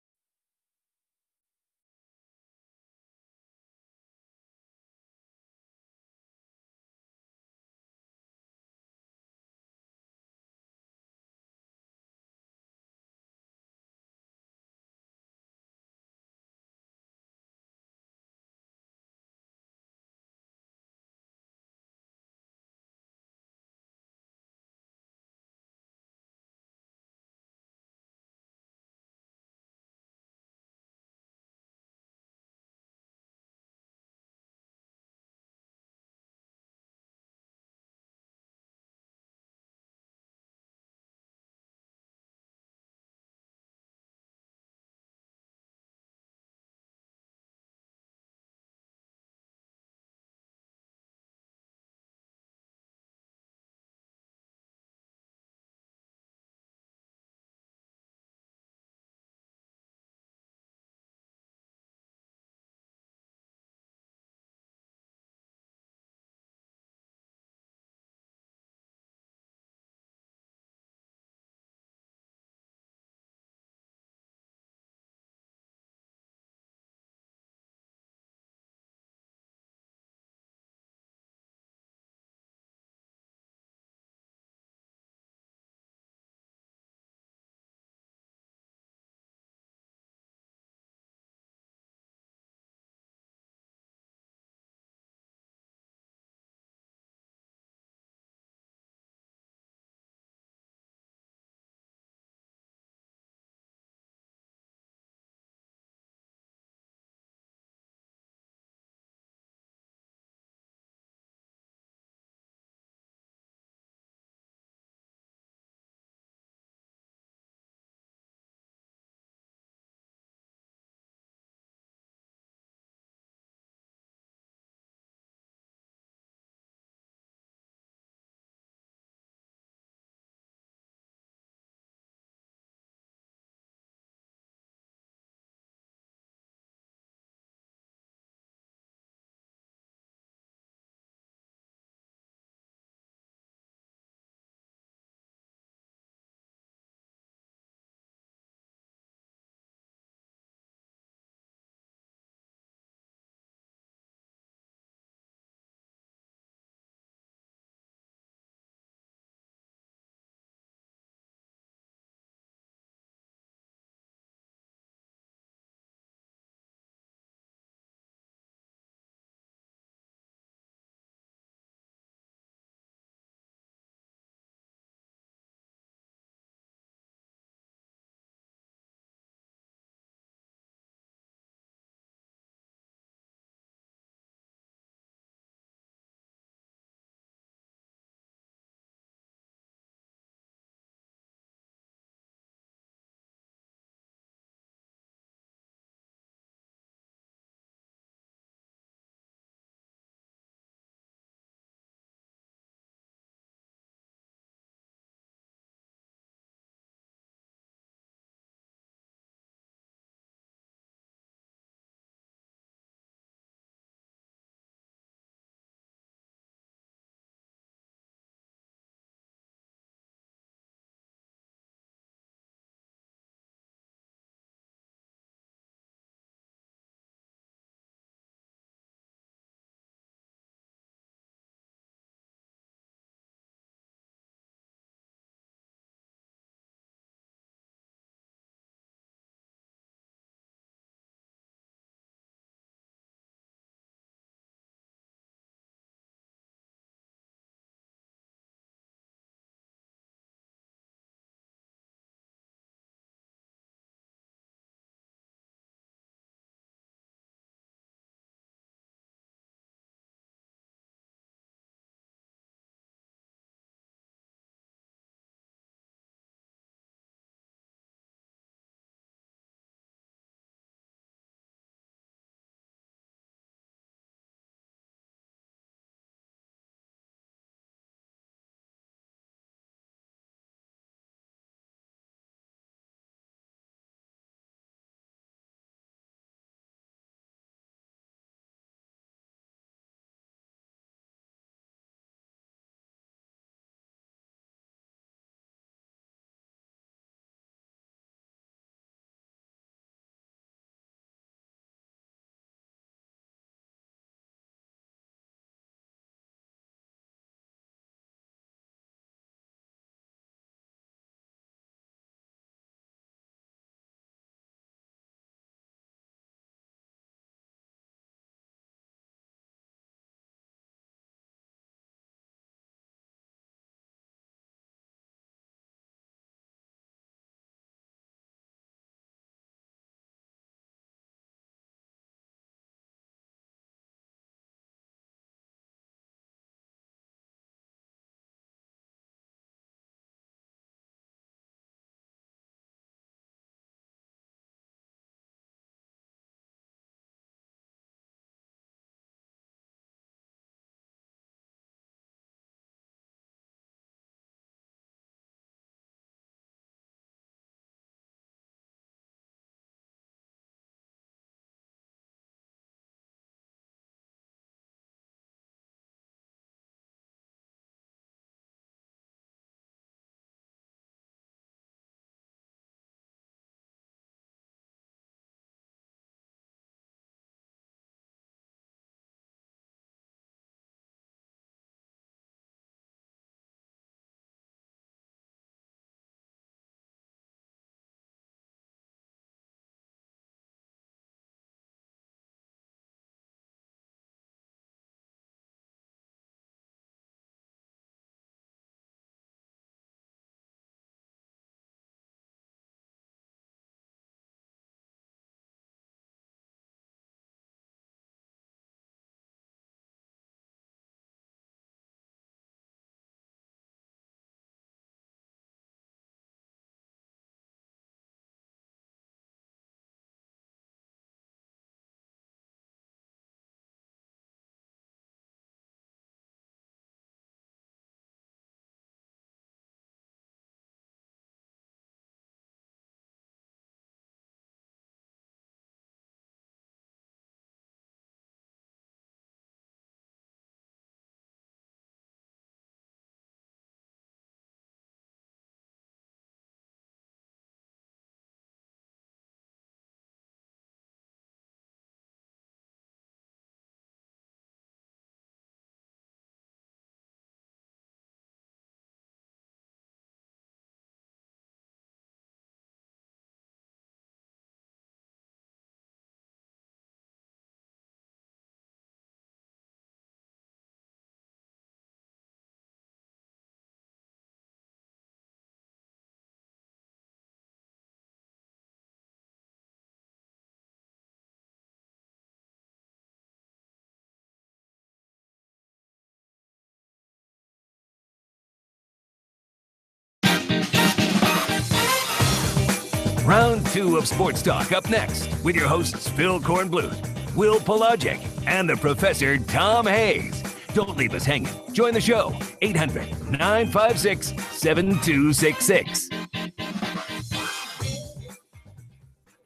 Round 2 of Sports Talk up next with your hosts Phil Kornbluth, Will Pelagic, and the Professor Tom Hayes. Don't leave us hanging. Join the show, 800-956-7266.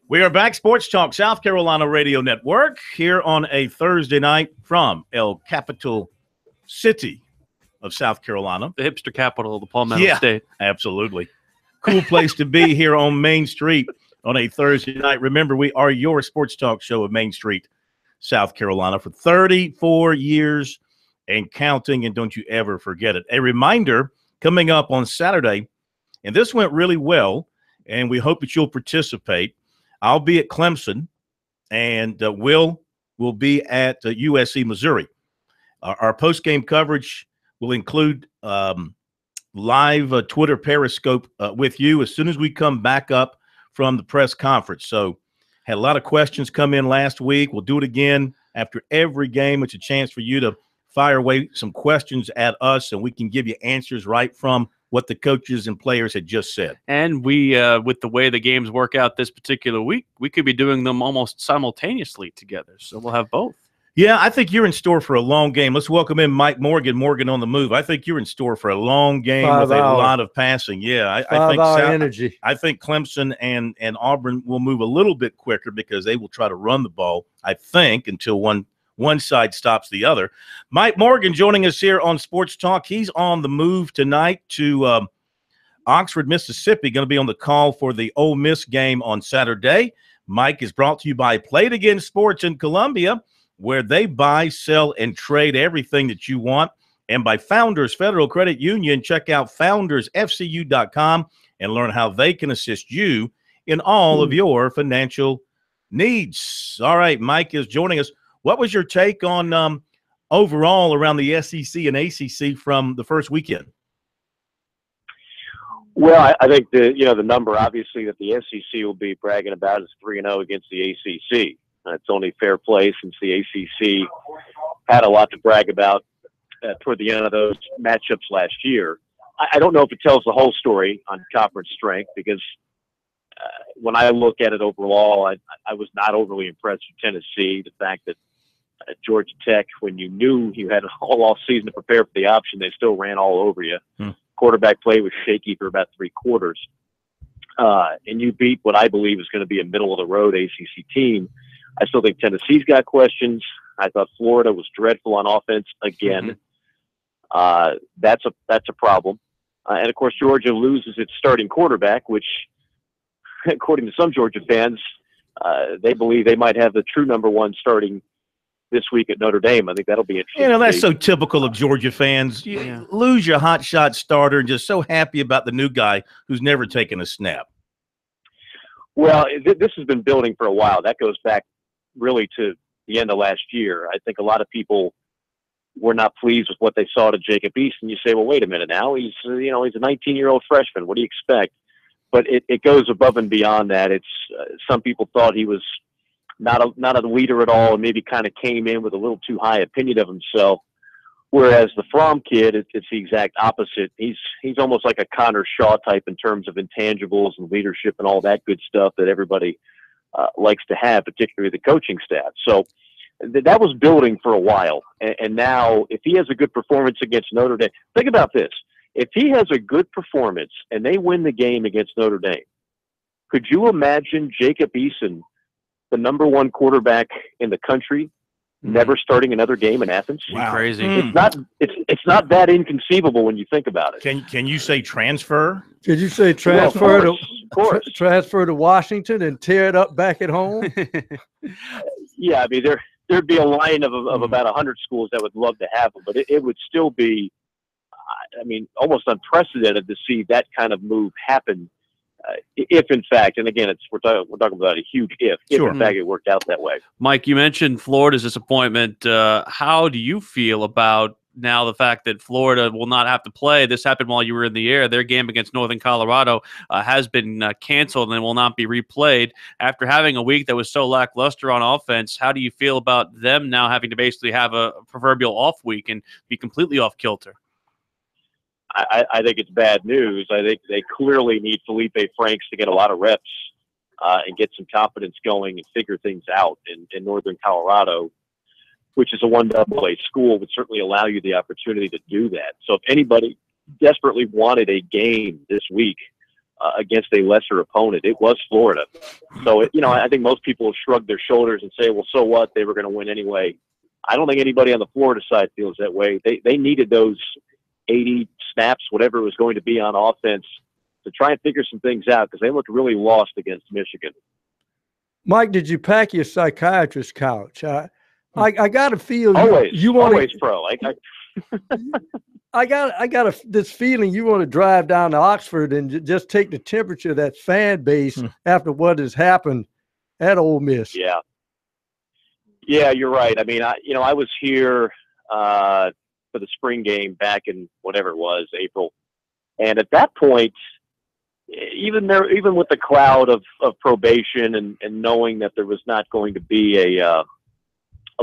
We are back, Sports Talk South Carolina Radio Network, here on a Thursday night from El Capital City of South Carolina.
The hipster capital of the Palmetto State.
Absolutely. Cool place to be here on Main Street on a Thursday night. Remember, we are your sports talk show of Main Street, South Carolina, for 34 years and counting, and don't you ever forget it. A reminder, coming up on Saturday, and this went really well, and we hope that you'll participate. I'll be at Clemson, and Will be at USC, Missouri. Our post-game coverage will include live Twitter Periscope with you as soon as we come back up from the press conference. So had a lot of questions come in last week. We'll do it again after every game. It's a chance for you to fire away some questions at us, and we can give you answers right from what the coaches and players had just said.
And we, with the way the games work out this particular week, we could be doing them almost simultaneously together. So we'll have both.
Yeah, I think you're in store for a long game. Let's welcome in Mike Morgan. Morgan on the move. I think you're in store for a long game with a lot of passing. Yeah, I think
energy.
I think Clemson and Auburn will move a little bit quicker because they will try to run the ball, I think, until one side stops the other. Mike Morgan joining us here on Sports Talk. He's on the move tonight to Oxford, Mississippi, going to be on the call for the Ole Miss game on Saturday. Mike is brought to you by Play It Again Sports in Columbia, where they buy, sell, and trade everything that you want, and by Founders Federal Credit Union. Check out foundersfcu.com and learn how they can assist you in all of your financial needs. All right, Mike is joining us. What was your take on overall around the SEC and ACC from the first weekend?
Well, I think the number obviously that the SEC will be bragging about is 3-0 against the ACC. It's only fair play since the ACC had a lot to brag about toward the end of those matchups last year. I don't know if it tells the whole story on conference strength because when I look at it overall, I was not overly impressed with Tennessee. The fact that Georgia Tech, when you knew you had all off season to prepare for the option, they still ran all over you. Quarterback play was shaky for about 3 quarters. And you beat what I believe is going to be a middle-of-the-road ACC team. I still think Tennessee's got questions. I thought Florida was dreadful on offense again. That's a problem. And, of course, Georgia loses its starting quarterback, which, according to some Georgia fans, they believe they might have the true number 1 starting this week at Notre Dame. I think that'll be interesting.
That's so typical of Georgia fans. You lose your hotshot starter and just so happy about the new guy who's never taken a snap.
Well, this has been building for a while. That goes back really to the end of last year. I think a lot of people were not pleased with what they saw to Jacob Eason. You say, well, wait a minute now. He's a 19-year-old freshman. What do you expect? But it goes above and beyond that. It's some people thought he was not a leader at all, and maybe kind of came in with a little too high opinion of himself. Whereas the Fromm kid, it's the exact opposite. He's almost like a Connor Shaw type in terms of intangibles and leadership and all that good stuff that everybody likes to have, particularly the coaching staff. So that was building for a while. And now if he has a good performance against Notre Dame, think about this. If he has a good performance and they win the game against Notre Dame, could you imagine Jacob Eason, the number 1 quarterback in the country, never starting another game in Athens?
Wow. Crazy.
It's not that inconceivable when you think about it.
Can you say transfer?
Could you say transfer transfer to Washington and tear it up back at home?
Yeah, I mean there'd be a line of about 100 schools that would love to have him, but it would still be, I mean, almost unprecedented to see that kind of move happen. If in fact, and again, we're talking about a huge if in fact it worked out that way.
Mike, you mentioned Florida's disappointment. How do you feel about now the fact that Florida will not have to play? This happened while you were in the air. Their game against Northern Colorado has been canceled and will not be replayed after having a week that was so lackluster on offense. How do you feel about them now having to basically have a proverbial off week and be completely off kilter?
I think it's bad news. I think they clearly need Felipe Franks to get a lot of reps and get some confidence going and figure things out in Northern Colorado, which is a 1AA school, would certainly allow you the opportunity to do that. So if anybody desperately wanted a game this week against a lesser opponent, it was Florida. So, I think most people have shrugged their shoulders and say, well, so what? They were going to win anyway. I don't think anybody on the Florida side feels that way. They needed those 80 snaps, whatever it was going to be on offense, to try and figure some things out because they looked really lost against Michigan.
Mike, did you pack your psychiatrist couch? I got a feel
always
you
pro.
I got this feeling you want to drive down to Oxford and just take the temperature of that fan base after what has happened at Ole Miss.
Yeah, you're right. I mean, I was here for the spring game back in whatever it was, April, and at that point, even with the cloud of probation and knowing that there was not going to be a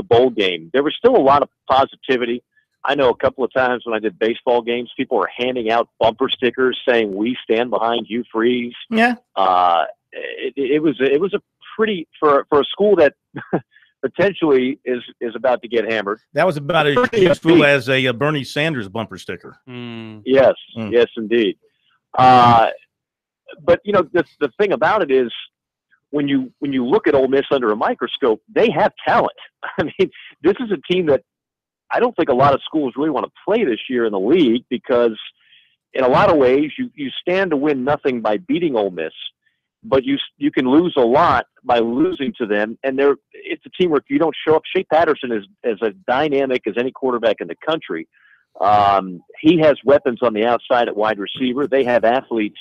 bowl game, there was still a lot of positivity. I know a couple of times when I did baseball games, people were handing out bumper stickers saying, "We stand behind Hugh Freeze."
Yeah.
It was a pretty, for a school that potentially is about to get hammered.
That was about as useful as a Bernie Sanders bumper sticker.
Yes, yes, indeed. But the thing about it is, when you look at Ole Miss under a microscope, they have talent. I mean, this is a team that I don't think a lot of schools really want to play this year in the league because in a lot of ways you stand to win nothing by beating Ole Miss, but you can lose a lot by losing to them. And it's a team where if you don't show up, Shea Patterson is as dynamic as any quarterback in the country. He has weapons on the outside at wide receiver. They have athletes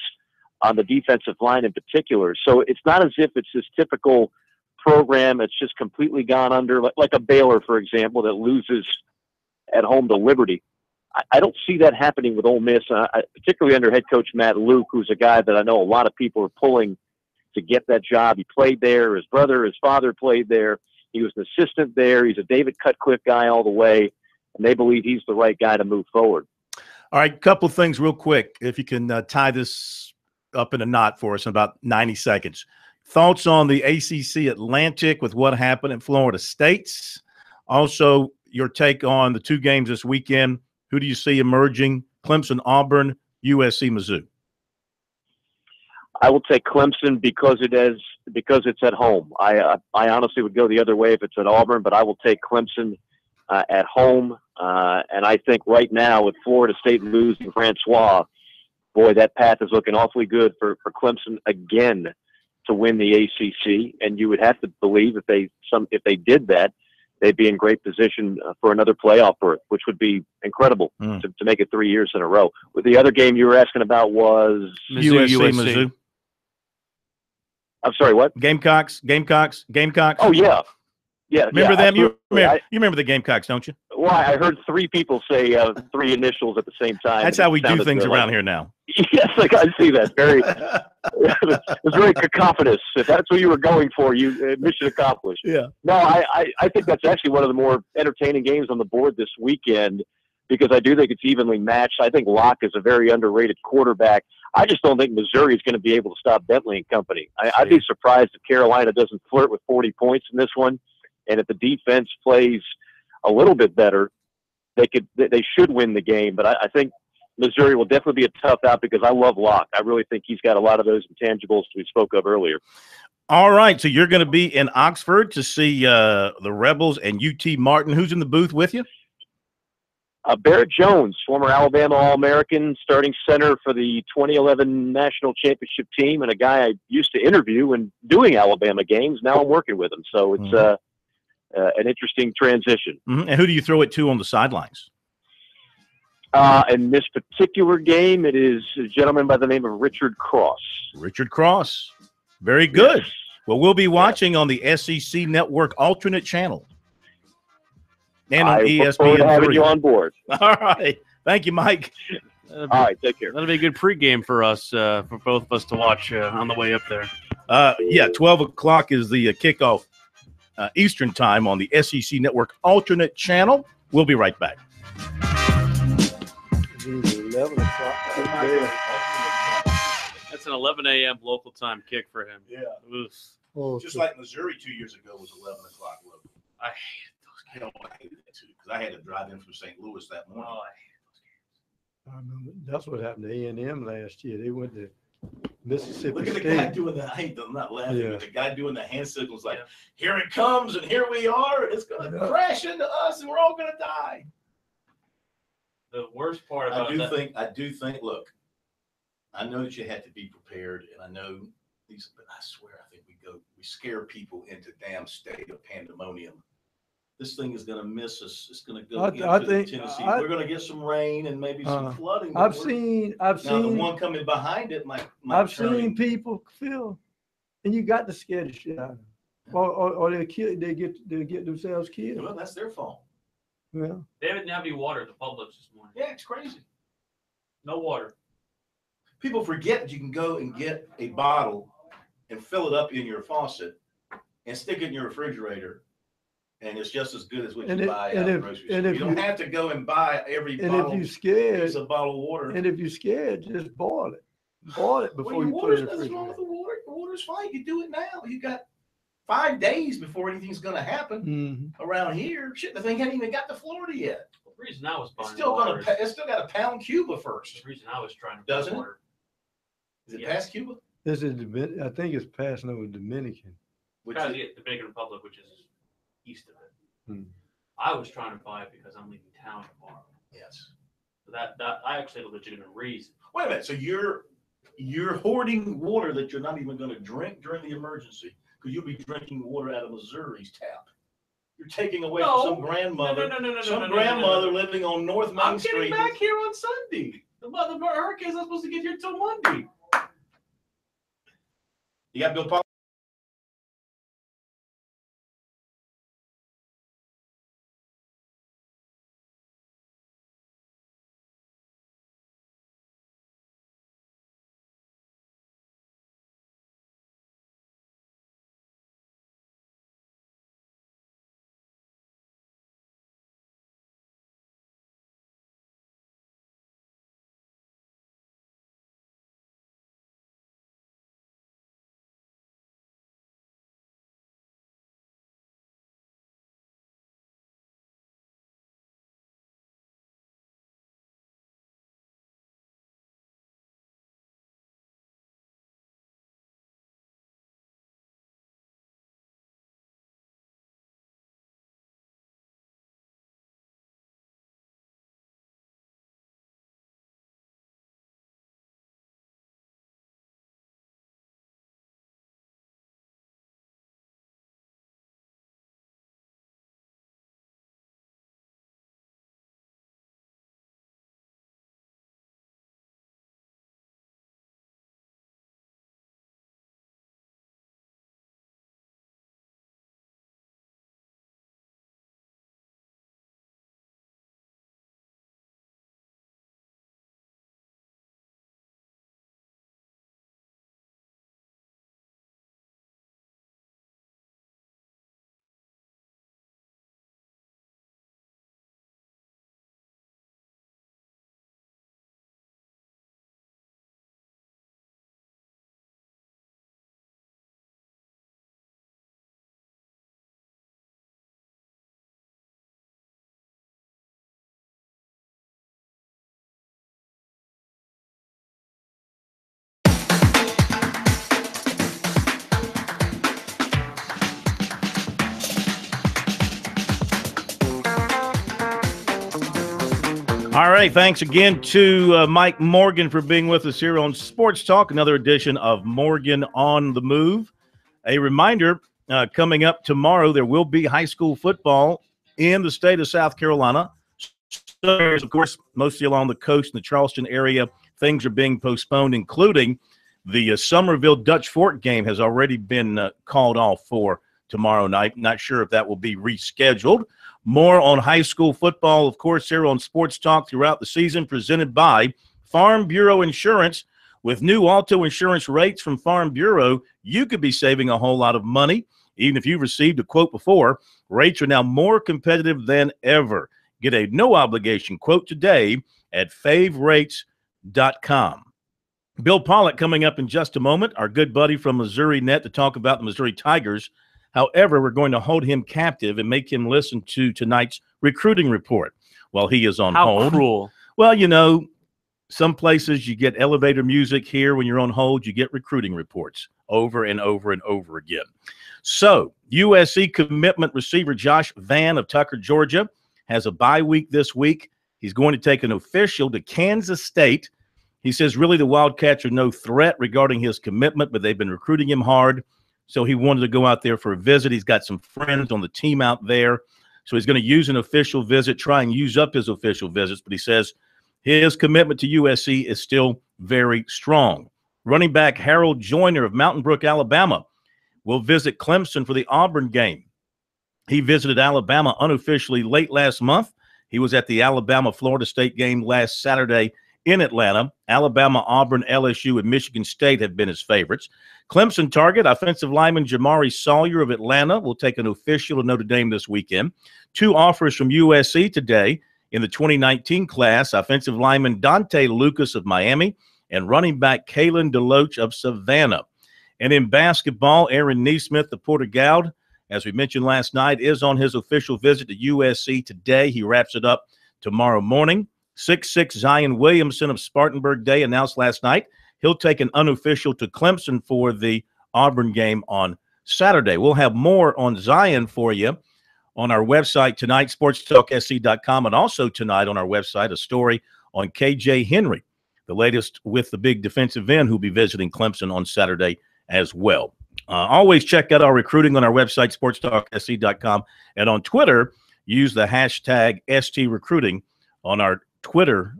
on the defensive line in particular. So it's not as if it's this typical program that's just completely gone under, like a Baylor, for example, that loses at home to Liberty. I don't see that happening with Ole Miss, particularly under head coach Matt Luke, who's a guy that I know a lot of people are pulling to get that job. He played there. His father played there. He was an assistant there. He's a David Cutcliffe guy all the way, and they believe he's the right guy to move forward.
All right, couple things real quick. If you can tie this up in a knot for us in about 90 seconds. Thoughts on the ACC Atlantic with what happened in Florida State? Also, your take on the two games this weekend. Who do you see emerging? Clemson, Auburn, USC, Mizzou.
I will take Clemson because it's at home. I honestly would go the other way if it's at Auburn, but I will take Clemson at home. And I think right now with Florida State losing Francois, boy, that path is looking awfully good for Clemson again to win the ACC. And you would have to believe if they did that, they'd be in great position for another playoff berth, which would be incredible to make it 3 years in a row. But the other game you were asking about was
Mizzou.
I'm sorry, what?
Gamecocks.
Oh, yeah. Yeah.
Remember them? You
absolutely.
remember the Gamecocks, don't you?
Well, I heard three people say three initials at the same time.
That's how we do things around here now.
Yes, I see that. It's very cacophonous. If that's what you were going for, mission accomplished.
Yeah.
No, I think that's actually one of the more entertaining games on the board this weekend because I do think it's evenly matched. I think Locke is a very underrated quarterback. I just don't think Missouri is going to be able to stop Bentley and company. I'd be surprised if Carolina doesn't flirt with 40 points in this one. And if the defense plays a little bit better, they should win the game. But I think Missouri will definitely be a tough out because I love Locke. I really think he's got a lot of those intangibles we spoke of earlier.
All right, so you're going to be in Oxford to see the Rebels and UT Martin. Who's in the booth with you?
Barrett Jones, former Alabama All-American, starting center for the 2011 National Championship team, and a guy I used to interview when doing Alabama games. Now I'm working with him, so it's an interesting transition.
And who do you throw it to on the sidelines?
In this particular game, it is a gentleman by the name of Richard Cross.
Richard Cross. Very good.
Yes.
Well, we'll be watching on the SEC Network alternate channel. And on ESPN3.
Look forward to having you on board.
All right. Thank you, Mike.
All right, take care.
That'll be a good pregame for us, for both of us to watch on the way up there.
12 o'clock is the kickoff Eastern time on the SEC Network alternate channel. We'll be right back.
11 o'clock.
That's an 11 a.m. local time kick for him.
Yeah.
Oof.
Oh,
Just like Missouri 2 years ago was 11 o'clock local.
I hated those games.
I hated that too because I had to drive in from St. Louis that morning.
Oh, I hated those games.
I remember that's what happened to A&M last year. They went to Mississippi
Look at the
State.
guy doing the, I'm not laughing,
Yeah.
but the guy doing the hand signals like, here it comes and here we are. It's going to crash into us and we're all going to die.
The worst part about
I do think, look, I know that you had to be prepared, and I know these, but I swear, I think we scare people into damn state of pandemonium. This thing is going to miss us. It's going to go into Tennessee. We're going to get some rain and maybe some flooding.
I've seen
the one coming behind it might
I've seen people feel, and you got to scare the shit out of them, or they get themselves killed.
Well, that's their fault.
Yeah.
They didn't have any water at the Publix this morning.
Yeah, it's crazy.
No water.
People forget that you can go and get a bottle and fill it up in your faucet and stick it in your refrigerator, and it's just as good as what you buy at the grocery store. You don't have to go and buy every bottle.
And if you're scared,
piece of bottled water.
And if you're scared, just boil it. Boil it before you put it in the refrigerator.
Wrong with the water? The water's fine. You do it now. You got 5 days before anything's going to happen around here. Shit, the thing hadn't even got to Florida yet.
The reason I was buying
it's still got to pound Cuba first.
The reason I was trying to
buy
water.
Is it past Cuba?
This is I think it's passing over Dominican.
Which is the Dominican Republic, which is east of it. I was trying to buy it because I'm leaving town tomorrow.
Yes.
So that I actually had a legitimate reason.
Wait a minute. So you're hoarding water that you're not even going to drink during the emergency because you'll be drinking water out of Missouri's tap. You're taking away from some grandmother. Some grandmother living on North Main Street.
I'm getting back here on Sunday. The hurricane's not supposed to get here till Monday.
You got Bill Paul. All right, thanks again to Mike Morgan for being with us here on Sports Talk, another edition of Morgan on the Move. A reminder, coming up tomorrow, there will be high school football in the state of South Carolina. So, of course, mostly along the coast in the Charleston area, things are being postponed, including the Summerville Dutch Fork game has already been called off for tomorrow night. Not sure if that will be rescheduled. More on high school football, of course, here on Sports Talk throughout the season, presented by Farm Bureau Insurance. With new auto insurance rates from Farm Bureau, you could be saving a whole lot of money. Even if you've received a quote before, rates are now more competitive than ever. Get a no-obligation quote today at favrates.com. Bill Pollock coming up in just a moment, our good buddy from Missouri Net, to talk about the Missouri Tigers. However, we're going to hold him captive and make him listen to tonight's recruiting report while he is on hold.
How cruel.
Well, you know, some places you get elevator music. Here, when you're on hold, you get recruiting reports over and over and over again. So, USC commitment receiver Josh Vann of Tucker, Georgia, has a bye week this week. He's going to take an official to Kansas State. He says really the Wildcats are no threat regarding his commitment, but they've been recruiting him hard. So he wanted to go out there for a visit. He's got some friends on the team out there. So he's going to use an official visit, try and use up his official visits. But he says his commitment to USC is still very strong. Running back Harold Joyner of Mountain Brook, Alabama, will visit Clemson for the Auburn game. He visited Alabama unofficially late last month. He was at the Alabama-Florida State game last Saturday in Atlanta. Alabama, Auburn, LSU, and Michigan State have been his favorites. Clemson target, offensive lineman Jamari Sawyer of Atlanta, will take an official to Notre Dame this weekend. 2 offers from USC today in the 2019 class, offensive lineman Dante Lucas of Miami and running back Kalen DeLoach of Savannah. And in basketball, Aaron Neesmith of Portugal, as we mentioned last night, is on his official visit to USC today. He wraps it up tomorrow morning. 6'6" Zion Williamson of Spartanburg Day announced last night he'll take an unofficial to Clemson for the Auburn game on Saturday. We'll have more on Zion for you on our website tonight, SportsTalkSC.com, and also tonight on our website, a story on KJ Henry, the latest with the big defensive end who'll be visiting Clemson on Saturday as well. Always check out our recruiting on our website, SportsTalkSC.com, and on Twitter, use the hashtag STRecruiting on our Twitter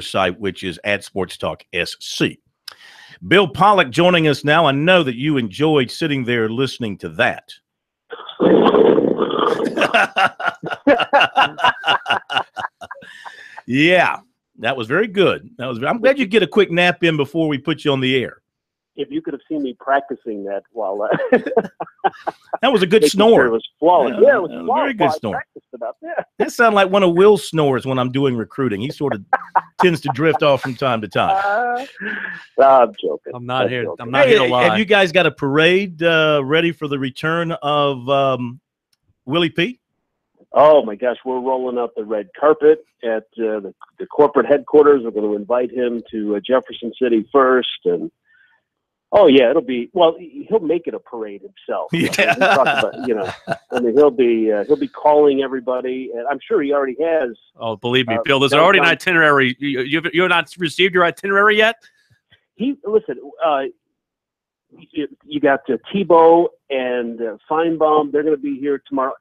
site, which is @SportsTalkSC. Bill Pollock joining us now. I know that you enjoyed sitting there listening to that. Yeah, that was very good. I'm glad you get a quick nap in before we put you on the air.
If you could have seen me practicing that while
that was a good snore.
Sure it was flawless. Yeah, it was flawless.
Very good snore.
Yeah.
That sounded like one of Will's snores when I'm doing recruiting. He sort of tends to drift off from time to time.
I'm joking.
I'm not here to lie.
Have you guys got a parade ready for the return of Willie P?
Oh my gosh, we're rolling out the red carpet at the corporate headquarters. We're going to invite him to Jefferson City first, and oh yeah, it'll be, well, he'll make it a parade himself.
Yeah.
I mean, he'll be calling everybody, and I'm sure he already has.
Oh, believe me, Bill, there's already an itinerary. You have not received your itinerary yet?
You got Tebow and Feinbaum. They're going to be here tomorrow.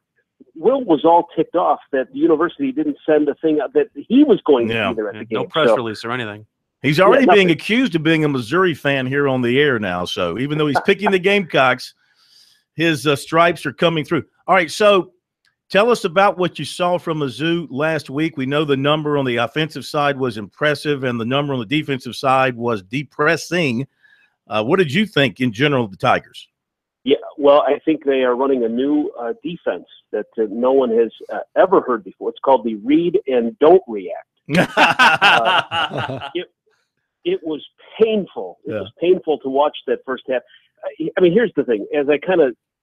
Will was all ticked off that the university didn't send a thing that he was going to be there at the game.
No press release or anything.
He's already being accused of being a Missouri fan here on the air now. So even though he's picking the Gamecocks, his stripes are coming through. All right, so tell us about what you saw from Mizzou last week. We know the number on the offensive side was impressive, and the number on the defensive side was depressing. What did you think in general of the Tigers?
Yeah, well, I think they are running a new defense that no one has ever heard before. It's called the read and don't react. It was painful. It was painful to watch that first half. I mean, here's the thing. As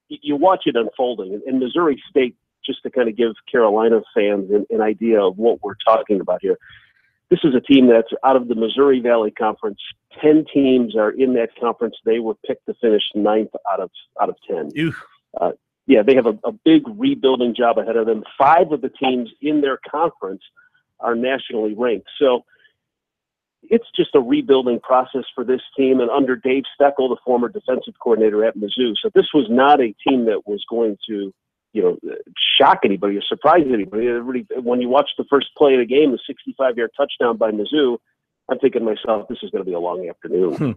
you watch it unfolding, and Missouri State, just to kind of give Carolina fans an idea of what we're talking about here, this is a team that's out of the Missouri Valley Conference. 10 teams are in that conference. They were picked to finish 9th out of 10. Yeah, they have a big rebuilding job ahead of them. 5 of the teams in their conference are nationally ranked. So it's just a rebuilding process for this team. And under Dave Steckel, the former defensive coordinator at Mizzou. So this was not a team that was going to, shock anybody or surprise anybody. When you watch the first play of the game, the 65-yard touchdown by Mizzou, I'm thinking to myself, this is going to be a long afternoon.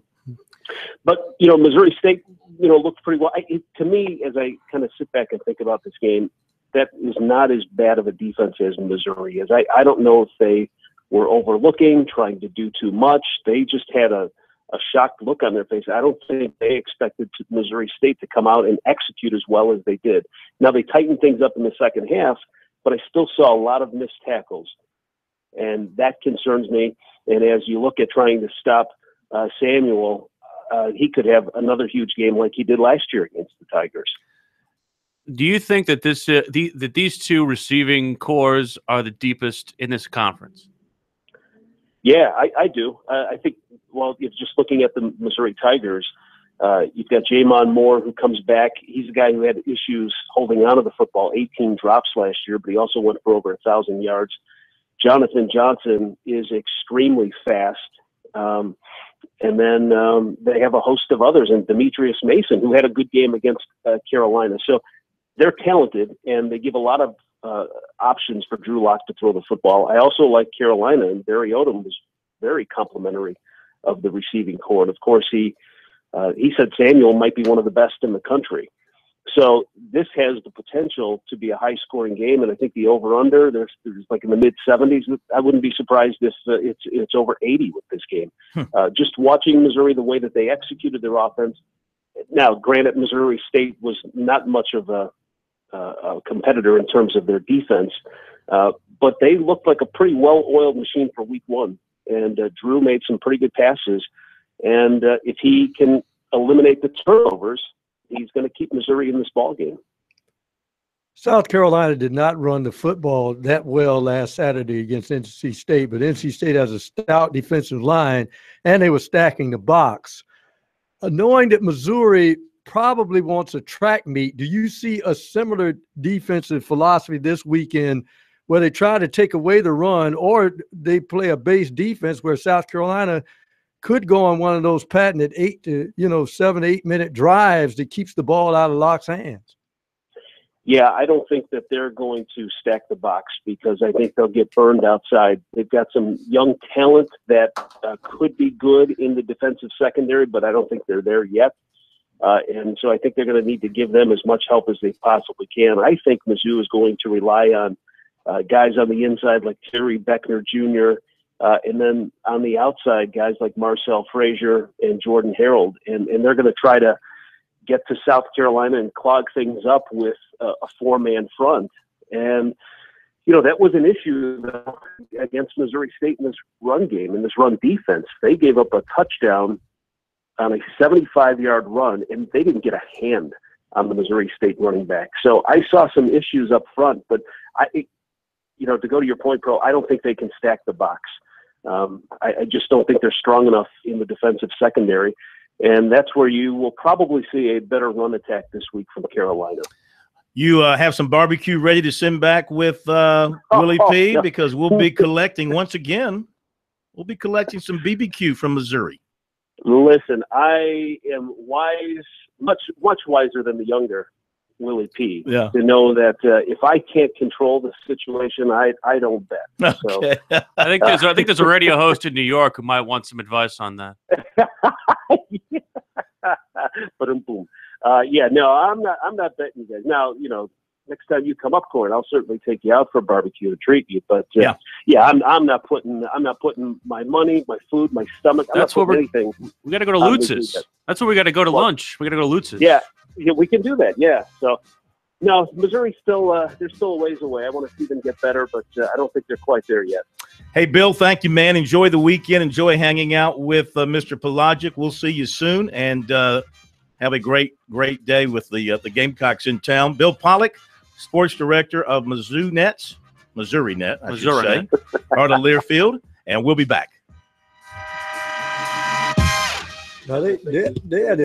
But, Missouri State, looked pretty well. To me, as I kind of sit back and think about this game, that is not as bad of a defense as Missouri is. I don't know if they were overlooking, trying to do too much. They just had a shocked look on their face. I don't think they expected Missouri State to come out and execute as well as they did. Now, they tightened things up in the second half, but I still saw a lot of missed tackles, and that concerns me. And as you look at trying to stop
Samuel, he could have another huge game like he did last year against the Tigers.
Do you think that that these two receiving cores are the deepest in this conference?
Yeah, I do. I think, well, if just looking at the Missouri Tigers, you've got Jamon Moore, who comes back. He's a guy who had issues holding on to the football, 18 drops last year, but he also went for over 1,000 yards. Jonathan Johnson is extremely fast. And then they have a host of others, and Demetrius Mason, who had a good game against Carolina. So they're talented, and they give a lot of options for Drew Lock to throw the football. I also like Carolina, and Barry Odom was very complimentary of the receiving core. And of course, he said Samuel might be one of the best in the country. So this has the potential to be a high-scoring game, and I think the over/under there's like in the mid-70s. I wouldn't be surprised if it's over 80 with this game. Just watching Missouri, the way that they executed their offense. Now, granted, Missouri State was not much of a competitor in terms of their defense, but they looked like a pretty well-oiled machine for week one. And Drew made some pretty good passes. And if he can eliminate the turnovers, he's going to keep Missouri in this ball game.
South Carolina did not run the football that well last Saturday against NC State, but NC State has a stout defensive line, and they were stacking the box. Knowing that Missouri probably wants a track meet, do you see a similar defensive philosophy this weekend where they try to take away the run, or they play a base defense where South Carolina could go on one of those patented 7, 8 minute drives that keeps the ball out of Locke's hands?
Yeah, I don't think that they're going to stack the box because I think they'll get burned outside. They've got some young talent that could be good in the defensive secondary, but I don't think they're there yet. And so I think they're going to need to give them as much help as they possibly can. I think Mizzou is going to rely on guys on the inside like Terry Beckner Jr., and then on the outside, guys like Marcel Frazier and Jordan Harold. And they're going to try to get to South Carolina and clog things up with a four-man front. And, that was an issue against Missouri State in this run game, in this run defense. They gave up a touchdown on a 75-yard run, and they didn't get a hand on the Missouri State running back. So I saw some issues up front, but to go to your point, Pro, I don't think they can stack the box. I just don't think they're strong enough in the defensive secondary, and that's where you will probably see a better run attack this week from Carolina.
You have some barbecue ready to send back with Willie P, because we'll be collecting once again. We'll be collecting some BBQ from Missouri.
Listen, I am wise, much wiser than the younger Willie P.
Yeah.
To know that if I can't control the situation, I don't bet.
Okay.
So,
I think there's a radio host in New York who might want some advice on that.
But boom. No, I'm not betting you guys. Now, next time you come up, Corn, I'll certainly take you out for barbecue to treat you. But I'm not putting my money, my food, my stomach.
That's what
anything.
We got to go to Lutz's. That's where we got to go to lunch. We got to go to Lutz's.
Yeah, we can do that. Yeah. So, no, Missouri's still they're still a ways away. I want to see them get better, but I don't think they're quite there yet.
Hey, Bill, thank you, man. Enjoy the weekend. Enjoy hanging out with Mr. Pelagic. We'll see you soon, and have a great day with the Gamecocks in town. Bill Pollock, sports director of Missouri Net, I should say, part of Learfield, and we'll be back.
Now they had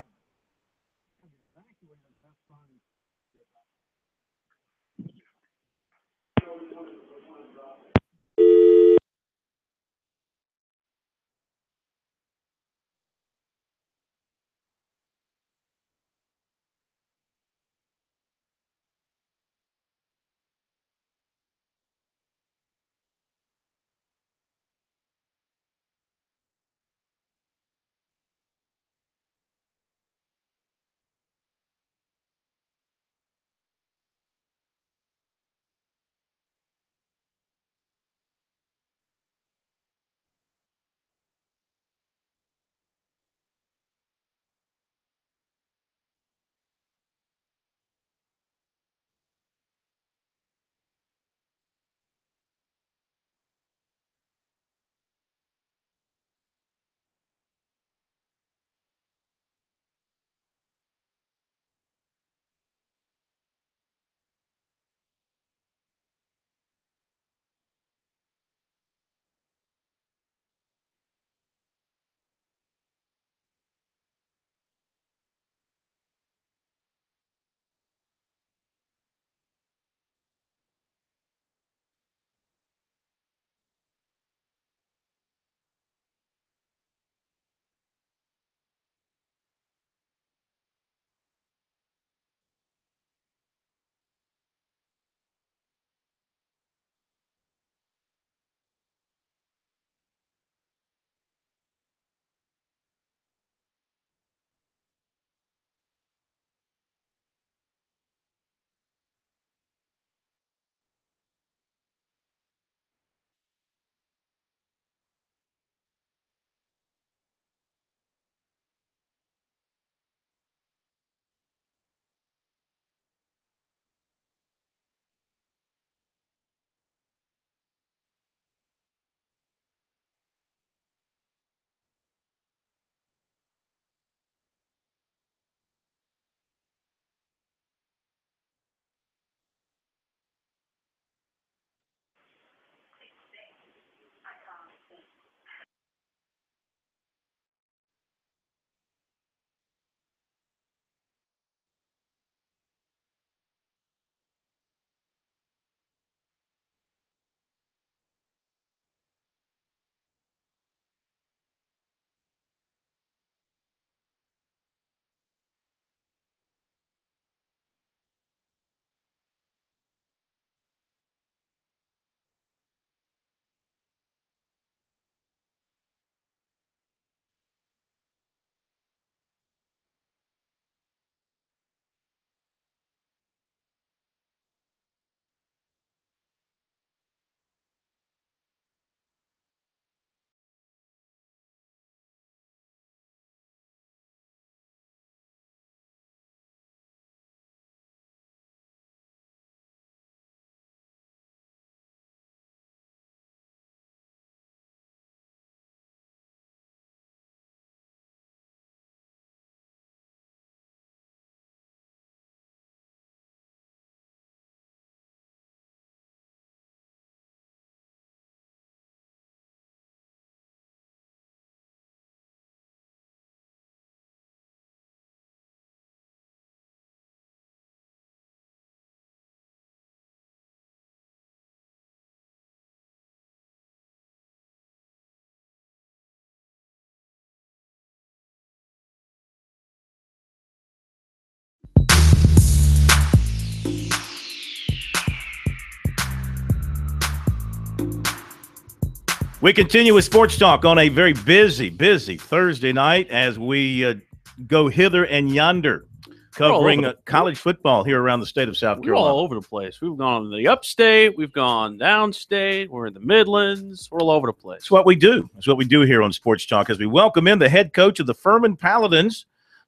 We continue with Sports Talk on a very busy Thursday night as we go hither and yonder, covering college football here around the state of South Carolina.
We're all over the place. We've gone to the upstate. We've gone downstate. We're in the Midlands. We're all over the place.
It's what we do. It's what we do here on Sports Talk as we welcome in the head coach of the Furman Paladins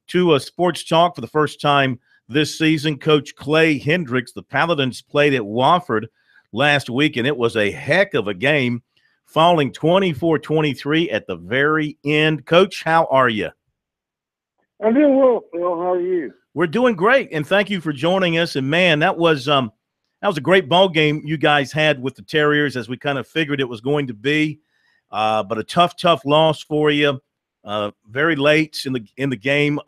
to Sports Talk for the first time this season, Coach Clay Hendricks. The Paladins played at Wofford last week, and it was a heck of a game, falling 24-23 at the very end. Coach, how are you?
I'm doing well, Phil. How are you?
We're doing great, and thank you for joining us. And, man, that was a great ball game you guys had with the Terriers, as we kind of figured it was going to be. But a tough loss for you, very late in the game.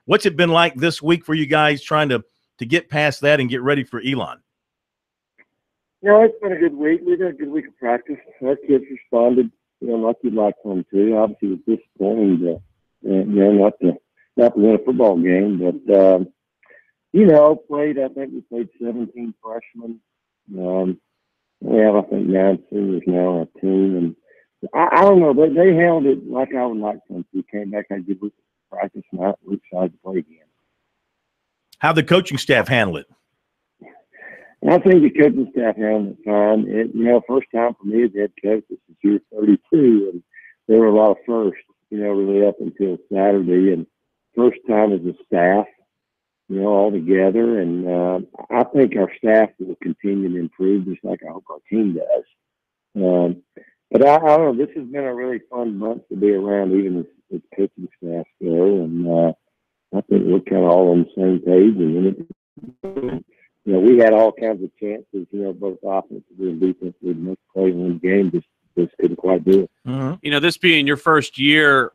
What's it been like this week for you guys trying to get past that and get ready for Elon?
It's been a good week. We've had a good week of practice. Our kids responded, like you'd like them to. Obviously, it was disappointing not to win a football game, but I think we played 17 freshmen. We have, I think, 9 seniors now on our team, and I don't know, but they held it like I would like them to. Came back, had a good week of practice, and we're excited to play again.
How'd the coaching staff handle it?
I think the coaching staff handled it fine. First time for me as head coach. This is year 32, and there were a lot of firsts, really up until Saturday. And first time as a staff, all together. And I think our staff will continue to improve, just like I hope our team does. But I don't know. This has been a really fun month to be around, even as coaching staff go. And I think we're kind of all on the same page. And we had all kinds of chances, both offensively and defensively to make play in the game. Just couldn't quite do it.
Mm-hmm. This being your first year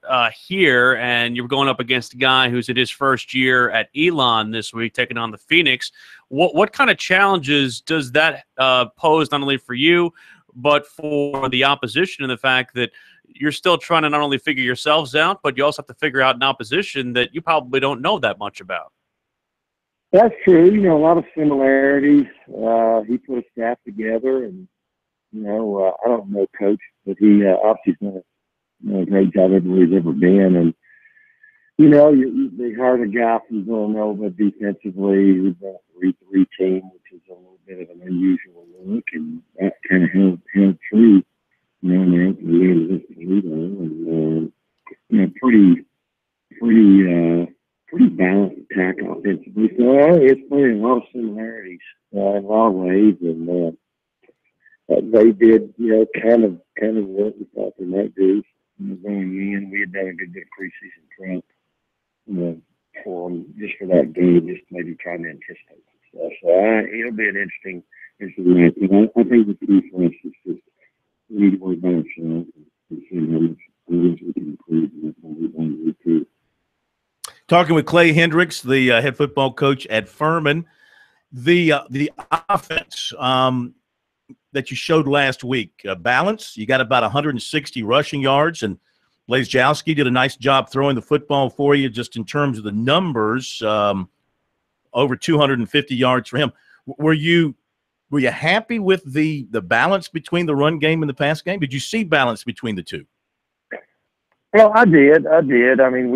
here, and you're going up against a guy who's at his first year at Elon this week, taking on the Phoenix. What kind of challenges does that pose, not only for you, but for the opposition, and the fact that you're still trying to not only figure yourselves out, but you also have to figure out an opposition that you probably don't know that much about?
That's true. A lot of similarities. He put a staff together, and I don't know Coach, but he obviously done a great job everywhere he's ever been. And they hired a guy from Villanova defensively who's on a 3-3 team, which is a little bit of an unusual look, and that kind of held true. And pretty balanced attack offensively. So it's playing a lot of similarities in a lot of ways, and they did, kind of what we thought they might do. Going in, we had done a good bit of preseason prep for them, just for that game, just maybe trying to anticipate some stuff. So it'll be an interesting match. I think the key for us is just we need to worry about ourselves and see how much we can improve and what we want to do too.
Talking with Clay Hendricks, the head football coach at Furman. The offense that you showed last week, balance. You got about 160 rushing yards, and Blazejowski did a nice job throwing the football for you just in terms of the numbers, over 250 yards for him. Were you happy with the balance between the run game and the pass game? Did you see balance between the two?
Well, I did. I mean,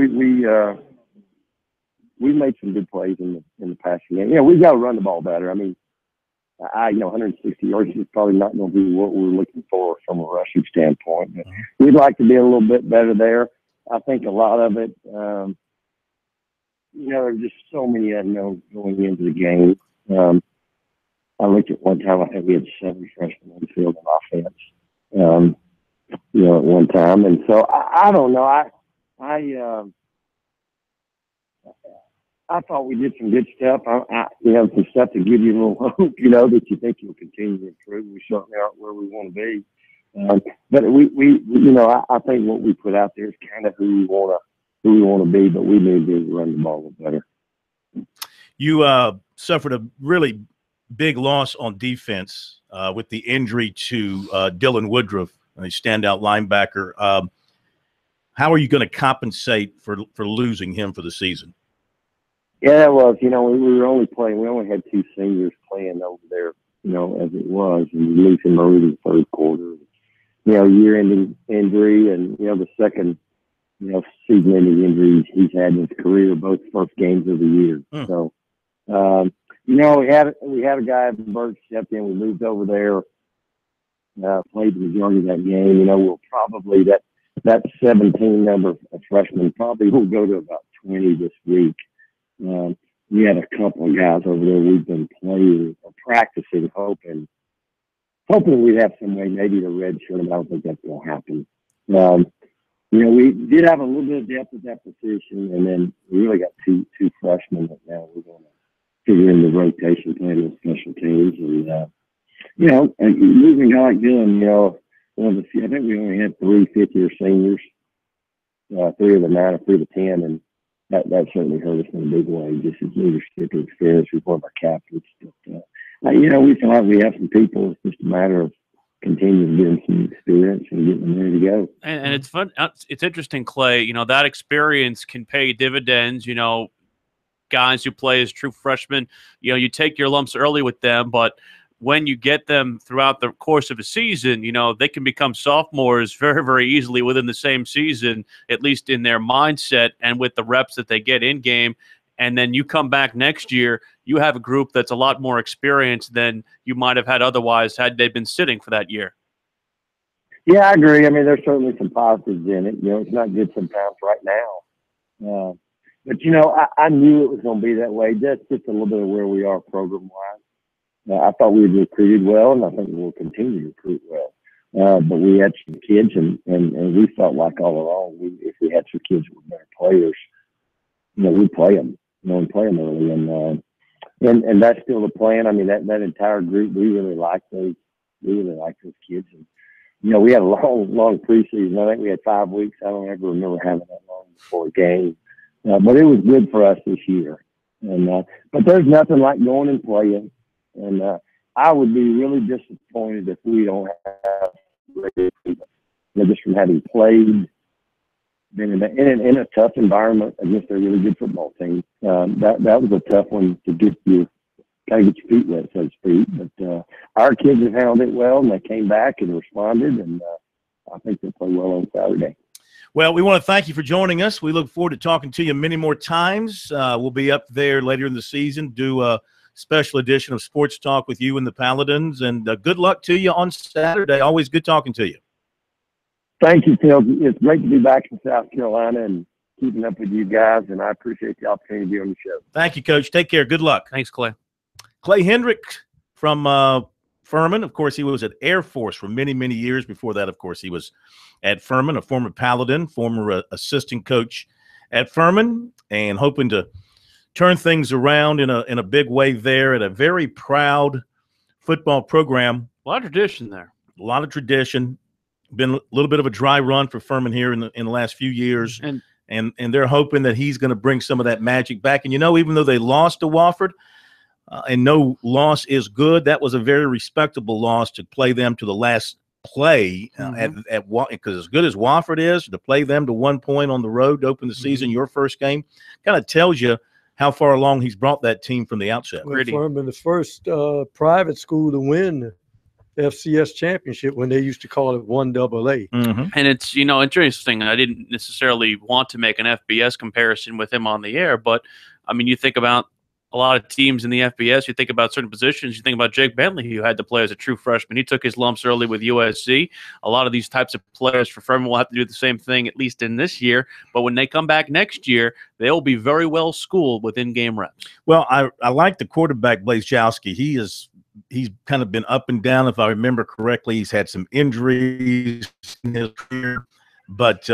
we made some good plays in the passing game. We've got to run the ball better. I mean, 160 yards is probably not going to be what we're looking for from a rushing standpoint. But we'd like to be a little bit better there. I think a lot of it, there's just so many unknowns going into the game. I looked at one time, I think we had 7 freshmen on the field in offense, at one time. And so I don't know. I thought we did some good stuff. Some stuff to give you a little hope, that you think you'll continue to improve. We certainly aren't where we want to be. But I think what we put out there is kind of who we want to be, but we need to run the ball a little better.
You suffered a really big loss on defense with the injury to Dylan Woodruff, a standout linebacker. How are you going to compensate for losing him for the season?
Yeah, it was. We were only playing. We only had 2 seniors playing over there
as it was, and you lose him early in the third quarter. Year-ending injury, and the second, season-ending injuries he's had in his career, both first games of the year. So, we had a guy in Burt stepped in. We moved over there, played the majority of that game. We'll probably that 17 number of freshmen probably will go to about 20 this week. We had a couple of guys over there we've been playing or practicing, hoping we'd have some way maybe to redshirt them. I don't think that's going to happen. We did have a little bit of depth at that position, and then we really got two freshmen that now we're going to figure in the rotation, playing with special teams. And, losing a guy like Dylan, one of the few, I think we only had 3 fifth-year seniors, 3 of the 9 or 3 of the 10, and that certainly hurt us in a big way, just his leadership and experience. He's one of our captains. But, we feel like we have some people. It's just a matter of continuing to get them some experience and getting them ready to go.
And it's fun. It's interesting, Clay. That experience can pay dividends. Guys who play as true freshmen, you take your lumps early with them, but when you get them throughout the course of a season, they can become sophomores very, very easily within the same season, at least in their mindset and with the reps that they get in game. And then you come back next year, you have a group that's a lot more experienced than you might have had otherwise had they been sitting for that year.
Yeah, I agree. I mean, there's certainly some positives in it. It's not good sometimes right now. But, I knew it was going to be that way. That's just a little bit of where we are program-wise. I thought we had recruited well, and I think we'll continue to recruit well. But we had some kids, and we felt like all along, if we had some kids that were better players, we'd play them. And play them early, and that's still the plan. I mean, that entire group, we really like those. We really like those kids, and we had a long preseason. I think we had 5 weeks. I don't ever remember having that long before a game, but it was good for us this year. And but there's nothing like going and playing, and I would be really disappointed if we don't have just from having played. Been in a tough environment against a really good football team. That was a tough one to get your feet wet, so to speak. But our kids have handled it well, and they came back and responded, and I think they'll play well on Saturday.
Well, we want to thank you for joining us. We look forward to talking to you many more times. We'll be up there later in the season, do a special edition of Sports Talk with you and the Paladins, and good luck to you on Saturday. Always good talking to you.
Thank you, Phil. It's great to be back in South Carolina and keeping up with you guys, and I appreciate the opportunity to be on the show.
Thank you, Coach. Take care. Good luck.
Thanks, Clay.
Clay Hendrick from Furman. Of course, he was at Air Force for many, many years. Before that, of course, he was at Furman, a former Paladin, former assistant coach at Furman, and hoping to turn things around in a big way there at a very proud football program.
A lot of tradition there.
A lot of tradition. Been a little bit of a dry run for Furman here in the last few years, and they're hoping that he's going to bring some of that magic back. And even though they lost to Wofford, and no loss is good, that was a very respectable loss to play them to the last play because as good as Wofford is, to play them to 1 point on the road to open the season, your first game, kind of tells you how far along he's brought that team from the outset.
Well, Furman, the first private school to win FCS championship when they used to call it 1AA.
And it's, interesting. I didn't necessarily want to make an FBS comparison with him on the air, but I mean, you think about a lot of teams in the FBS, you think about certain positions, you think about Jake Bentley, who had to play as a true freshman. He took his lumps early with USC. A lot of these types of players for Furman will have to do the same thing, at least in this year. But when they come back next year, they'll be very well schooled with in-game reps.
Well, I like the quarterback, Blazejowski. He's kind of been up and down, if I remember correctly. He's had some injuries in his career, but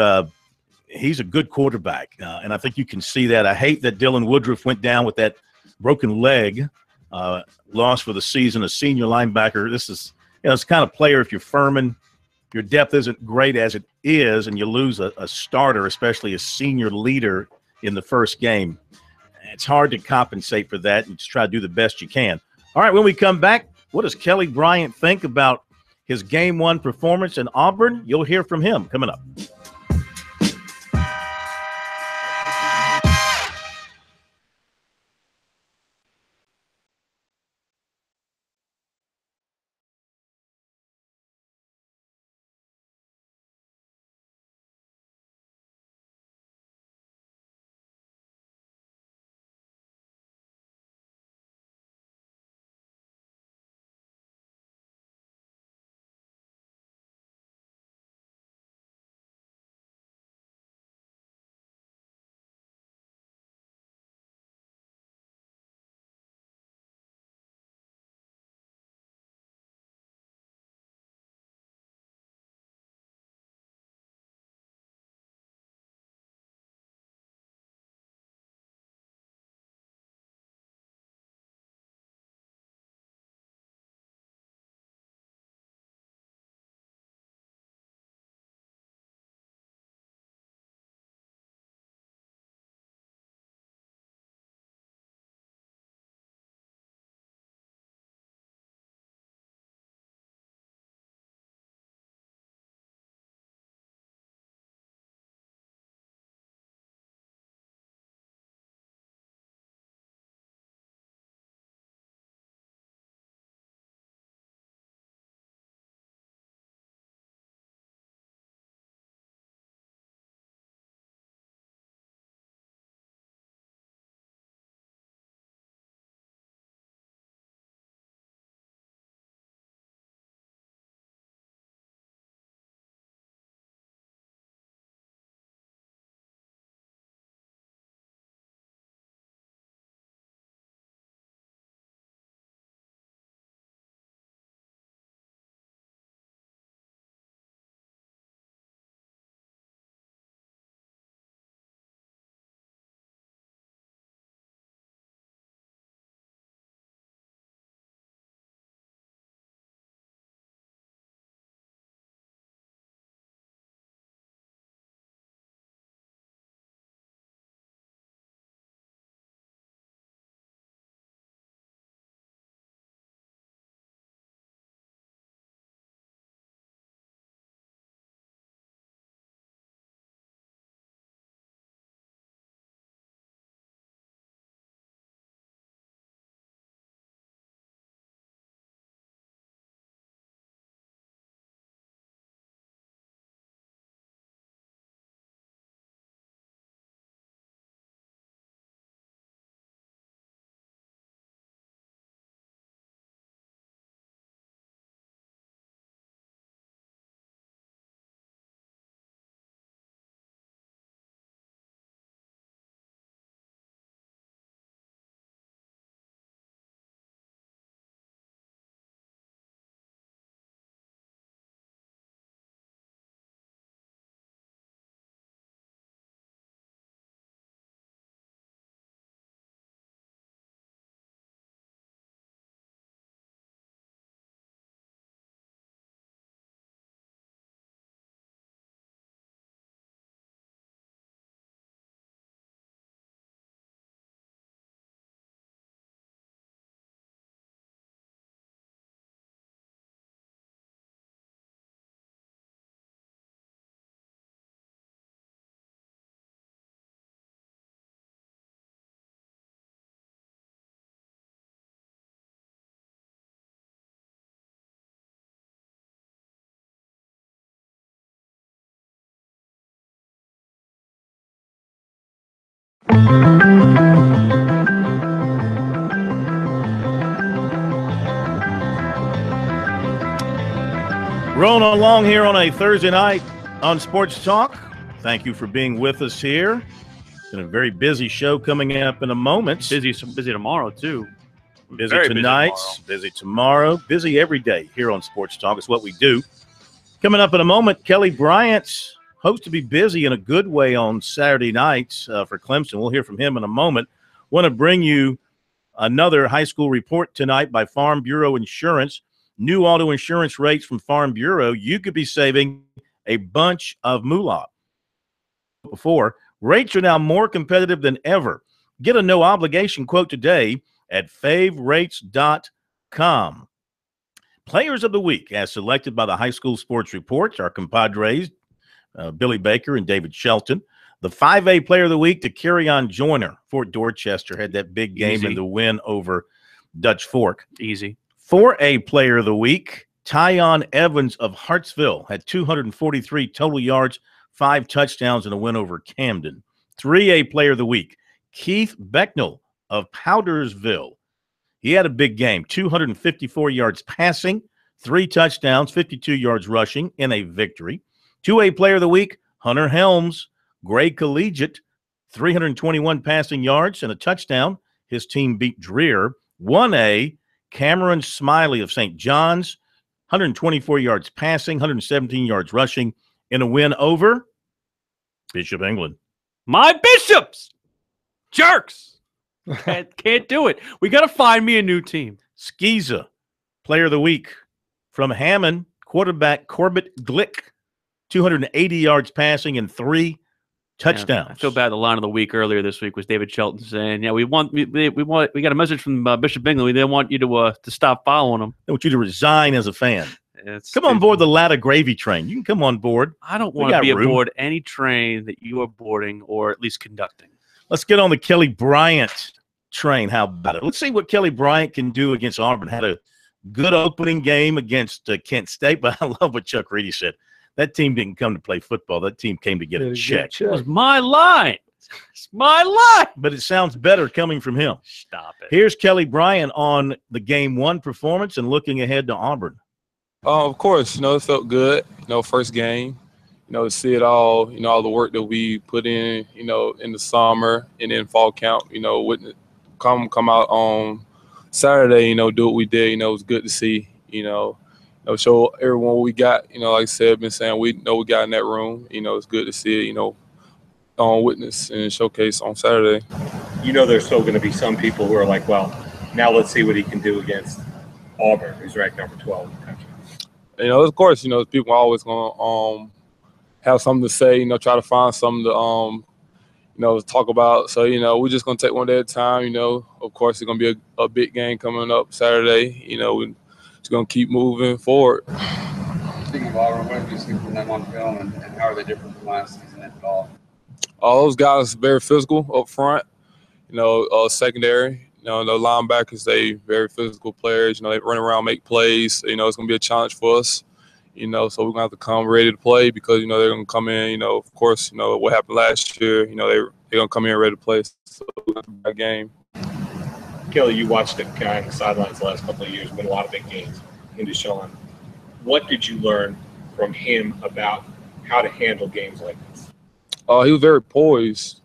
he's a good quarterback, and I think you can see that. I hate that Dylan Woodruff went down with that broken leg, lost for the season, a senior linebacker. This is, it's the kind of player, if you're Furman, your depth isn't great as it is, and you lose a starter, especially a senior leader in the first game. It's hard to compensate for that. You just try to do the best you can. All right, when we come back, what does Kelly Bryant think about his Game 1 performance in Auburn? You'll hear from him coming up. Rolling along here on a Thursday night on Sports Talk. Thank you for being with us here. It's been a very busy show coming up in a moment.
Busy tomorrow, too.
Busy
Very
tonight, busy tomorrow, busy every day here on Sports Talk. It's what we do. Coming up in a moment, Kelly Bryant hopes to be busy in a good way on Saturday nights for Clemson. We'll hear from him in a moment. Want to bring you another high school report tonight by Farm Bureau Insurance. New auto insurance rates from Farm Bureau. You could be saving a bunch of moolah. Before, rates are now more competitive than ever. Get a no-obligation quote today at favrates.com. Players of the Week, as selected by the High School Sports Report, our compadres, Billy Baker and David Shelton. The 5A Player of the Week to Carry-On Joyner. Fort Dorchester had that big game in the win over Dutch Fork.
Easy.
4A Player of the Week, Tyon Evans of Hartsville had 243 total yards, 5 touchdowns, and a win over Camden. 3A Player of the Week, Keith Becknell of Powdersville. He had a big game, 254 yards passing, 3 touchdowns, 52 yards rushing in a victory. 2A Player of the Week, Hunter Helms, Gray Collegiate, 321 passing yards and a touchdown. His team beat Dreer. 1A, Cameron Smiley of St. John's, 124 yards passing, 117 yards rushing in a win over Bishop England.
My Bishops! Jerks! Can't do it. We got to find me a new team.
Skeeza, Player of the Week from Hammond, quarterback Corbett Glick, 280 yards passing and 3 touchdowns.
Yeah, I feel bad. The line of the week earlier this week was David Shelton saying, "Yeah, we got a message from Bishop England. We didn't want you to stop following them.
They want you to resign as a fan. Come on board the Latta Gravy train. You can come on board.
I don't want to be aboard any train that you are boarding or at least conducting.
Let's get on the Kelly Bryant train. How about it? Let's see what Kelly Bryant can do against Auburn. Had a good opening game against Kent State, but I love what Chuck Reedy said. That team didn't come to play football. That team came to get a check.
It was my line. It's my line.
But it sounds better coming from him.
Stop it.
Here's Kelly Bryant on the Game 1 performance and looking ahead to Auburn.
Of course, it felt good, first game, to see it all, all the work that we put in, in the summer and in fall camp, come out on Saturday, do what we did, it was good to see, show everyone what we got, like I said, been saying, we know we got in that room, it's good to see it, on witness and showcase on Saturday.
There's still going to be some people who are like, well, now let's see what he can do against Auburn, who's ranked number 12 in the country.
Of course, people are always going to have something to say, try to find something to, talk about. So, we're just going to take one day at a time, Of course, it's going to be a big game coming up Saturday. We're just going to keep moving forward.
Speaking of Auburn, what have you seen from them on film, and how are they different from last season, if at all?
All those guys very physical up front, secondary. The linebackers, they very physical players. They run around, make plays. It's going to be a challenge for us. So we're going to have to come ready to play because, they're going to come in, of course, what happened last year, they're going to come in ready to play. So a game.
Kelly, you watched the guy on the sidelines the last couple of years, win a lot of big games in Deshaun. What did you learn from him about how to handle games like this?
He was very poised,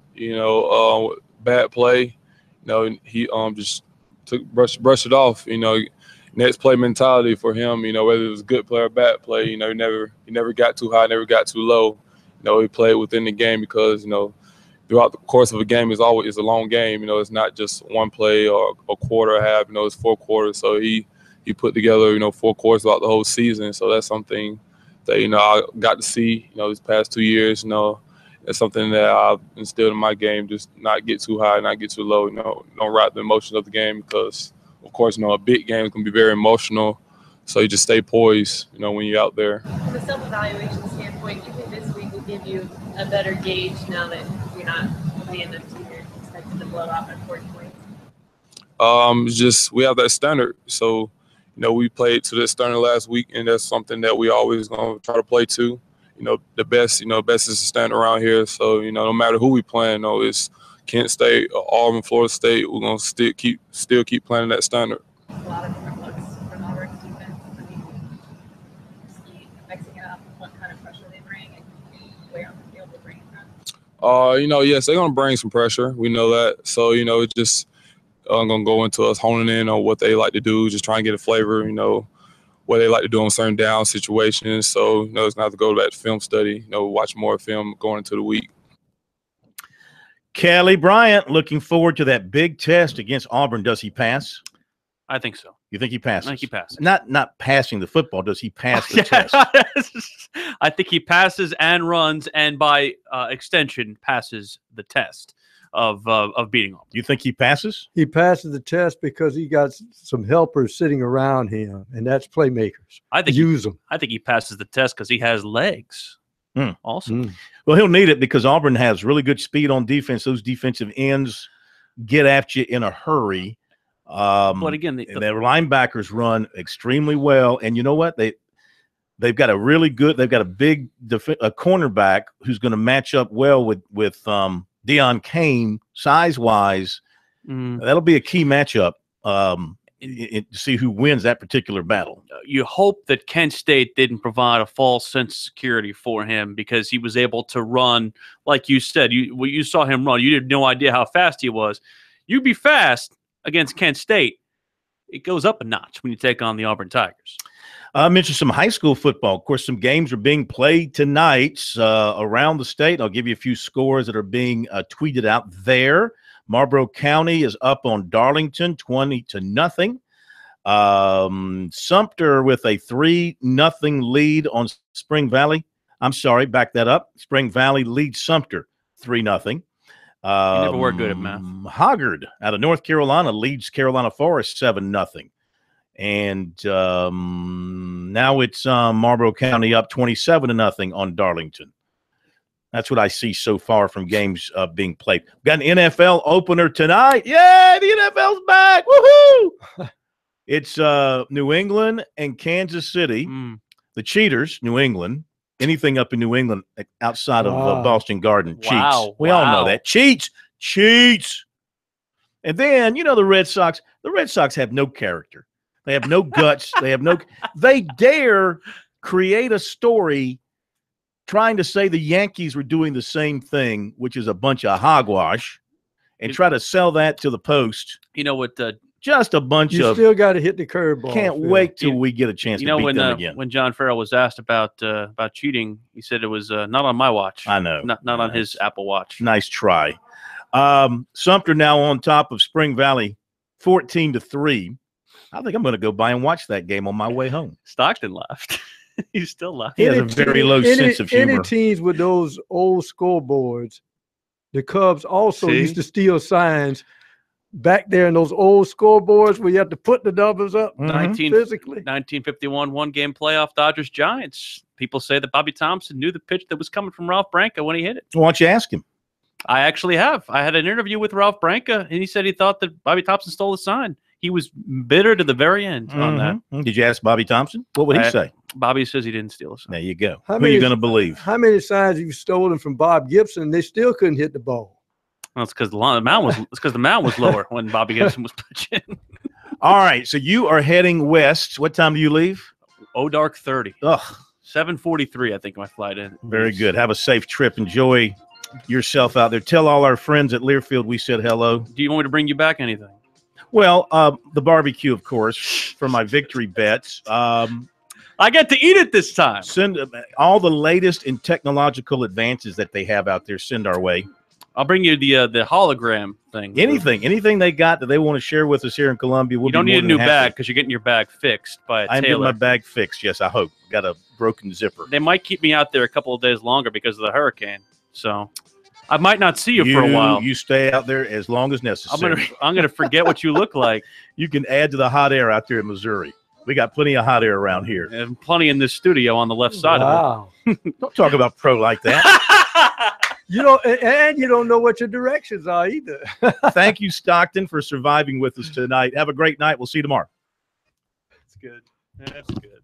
bad play. He just brushed it off. Next play mentality for him. Whether it was good play or bad play. He never got too high, never got too low. He played within the game because throughout the course of a game is always a long game. It's not just one play or a quarter or half. It's 4 quarters. So he put together 4 quarters throughout the whole season. So that's something that I got to see. These past 2 years. It's something that I've instilled in my game, just not get too high, not get too low, don't ride the emotions of the game because, of course, a big game is going to be very emotional. So you just stay poised, when you're out there.
From a self-evaluation standpoint, do you think this week will give you a better gauge now that you're not playing them to you're expected to blow out by 40 points?
We have that standard. So, we played to that standard last week, and that's something that we always going to try to play to. The best is to stand around here. So, no matter who we playing, it's Kent State, Auburn, Florida State, we're gonna still keep playing that standard.
A lot of different looks from Auburn's defense. I mean, mixing it up, what kind of pressure they bring, and where on the field they bring it from.
Yes, they're gonna bring some pressure. We know that. So it's just gonna go into us honing in on what they like to do, just try and get a flavor. What they like to do on certain down situations. So it's gonna have to go back to film study. Watch more film going into the week.
Kelly Bryant looking forward to that big test against Auburn. Does he pass?
I think so.
You think he passes?
I think he passes.
Not passing the football. Does he pass the test?
I think he passes and runs, and by extension, passes the test of beating Auburn.
You think he passes?
He passes the test because he got some helpers sitting around him, and that's playmakers.
I think
use them.
I think he passes the test because he has legs. Also,
Well, he'll need it because Auburn has really good speed on defense. Those defensive ends get at you in a hurry.
But again,
their linebackers run extremely well, and you know what? They've got a really good. They've got a big a cornerback who's going to match up well with Deion Kane size wise. That'll be a key matchup to see who wins that particular battle.
You hope that Kent State didn't provide a false sense of security for him because he was able to run, like you said. You saw him run. You had no idea how fast he was. You'd be fast against Kent State. It goes up a notch when you take on the Auburn Tigers.
I mentioned some high school football. Of course, some games are being played tonight around the state. I'll give you a few scores that are being tweeted out there. Marlboro County is up on Darlington, 20-0. Sumter with a 3-0 lead on Spring Valley. I'm sorry, back that up. Spring Valley leads Sumter 3-0.
You never were good at math.
Hoggard out of North Carolina leads Carolina Forest 7-0. And now it's Marlboro County up 27-0 on Darlington. That's what I see so far from games being played. We've got an NFL opener tonight. Yay, the NFL's back. Woohoo! It's New England and Kansas City. The Cheaters, New England. Anything up in New England outside of Boston Garden cheats. We all know that. Cheats. And then, the Red Sox. The Red Sox have no character. They have no guts. They dare create a story trying to say the Yankees were doing the same thing, which is a bunch of hogwash, and try to sell that to the Post.
You know what?
Just a bunch
You
of.
still got to hit the curveball.
Can't wait till we get a chance to beat them again.
When John Farrell was asked about cheating, he said it was not on my watch.
I know.
Not on his Apple Watch.
Nice try. Sumter now on top of Spring Valley, 14-3. I think I'm going to go by and watch that game on my way home.
Stockton left. He's still left.
He has a very low sense of humor.
Any teams with those old scoreboards, the Cubs also used to steal signs back there in those old scoreboards where you have to put the numbers up physically.
1951 one-game playoff Dodgers-Giants. People say that Bobby Thompson knew the pitch that was coming from Ralph Branca when he hit it.
Why don't you ask him?
I actually have. I had an interview with Ralph Branca, and he said he thought that Bobby Thompson stole the sign. He was bitter to the very end on that.
Did you ask Bobby Thompson? What would he say?
Bobby says he didn't steal a sign.
There you go. Who are you going to believe?
How many signs have you stolen from Bob Gibson? They still couldn't hit the ball.
Well, it's because the mound was lower when Bobby Gibson was pitching.
All right, so you are heading west. What time do you leave?
Dark 30.
Ugh.
7:43, I think my flight in.
Very good. Have a safe trip. Enjoy yourself out there. Tell all our friends at Learfield we said hello.
Do you want me to bring you back anything?
Well, the barbecue, of course, for my victory bets.
I get to eat it this time.
Send all the latest in technological advances that they have out there. Send our way.
I'll bring you the hologram thing.
Anything they got that they want to share with us here in Columbia.
You don't need a new bag because you're getting your bag fixed by a tailor.
I'm getting my bag fixed. Yes, I hope. Got a broken zipper.
They might keep me out there a couple of days longer because of the hurricane. So I might not see you for a while.
You stay out there as long as necessary.
I'm gonna forget what you look like.
You can add to the hot air out there in Missouri. We got plenty of hot air around here.
And plenty in this studio on the left side of
it. Don't talk about pro like that.
You don't know what your directions are either.
Thank you, Stockton, for surviving with us tonight. Have a great night. We'll see you tomorrow.
That's good. That's good.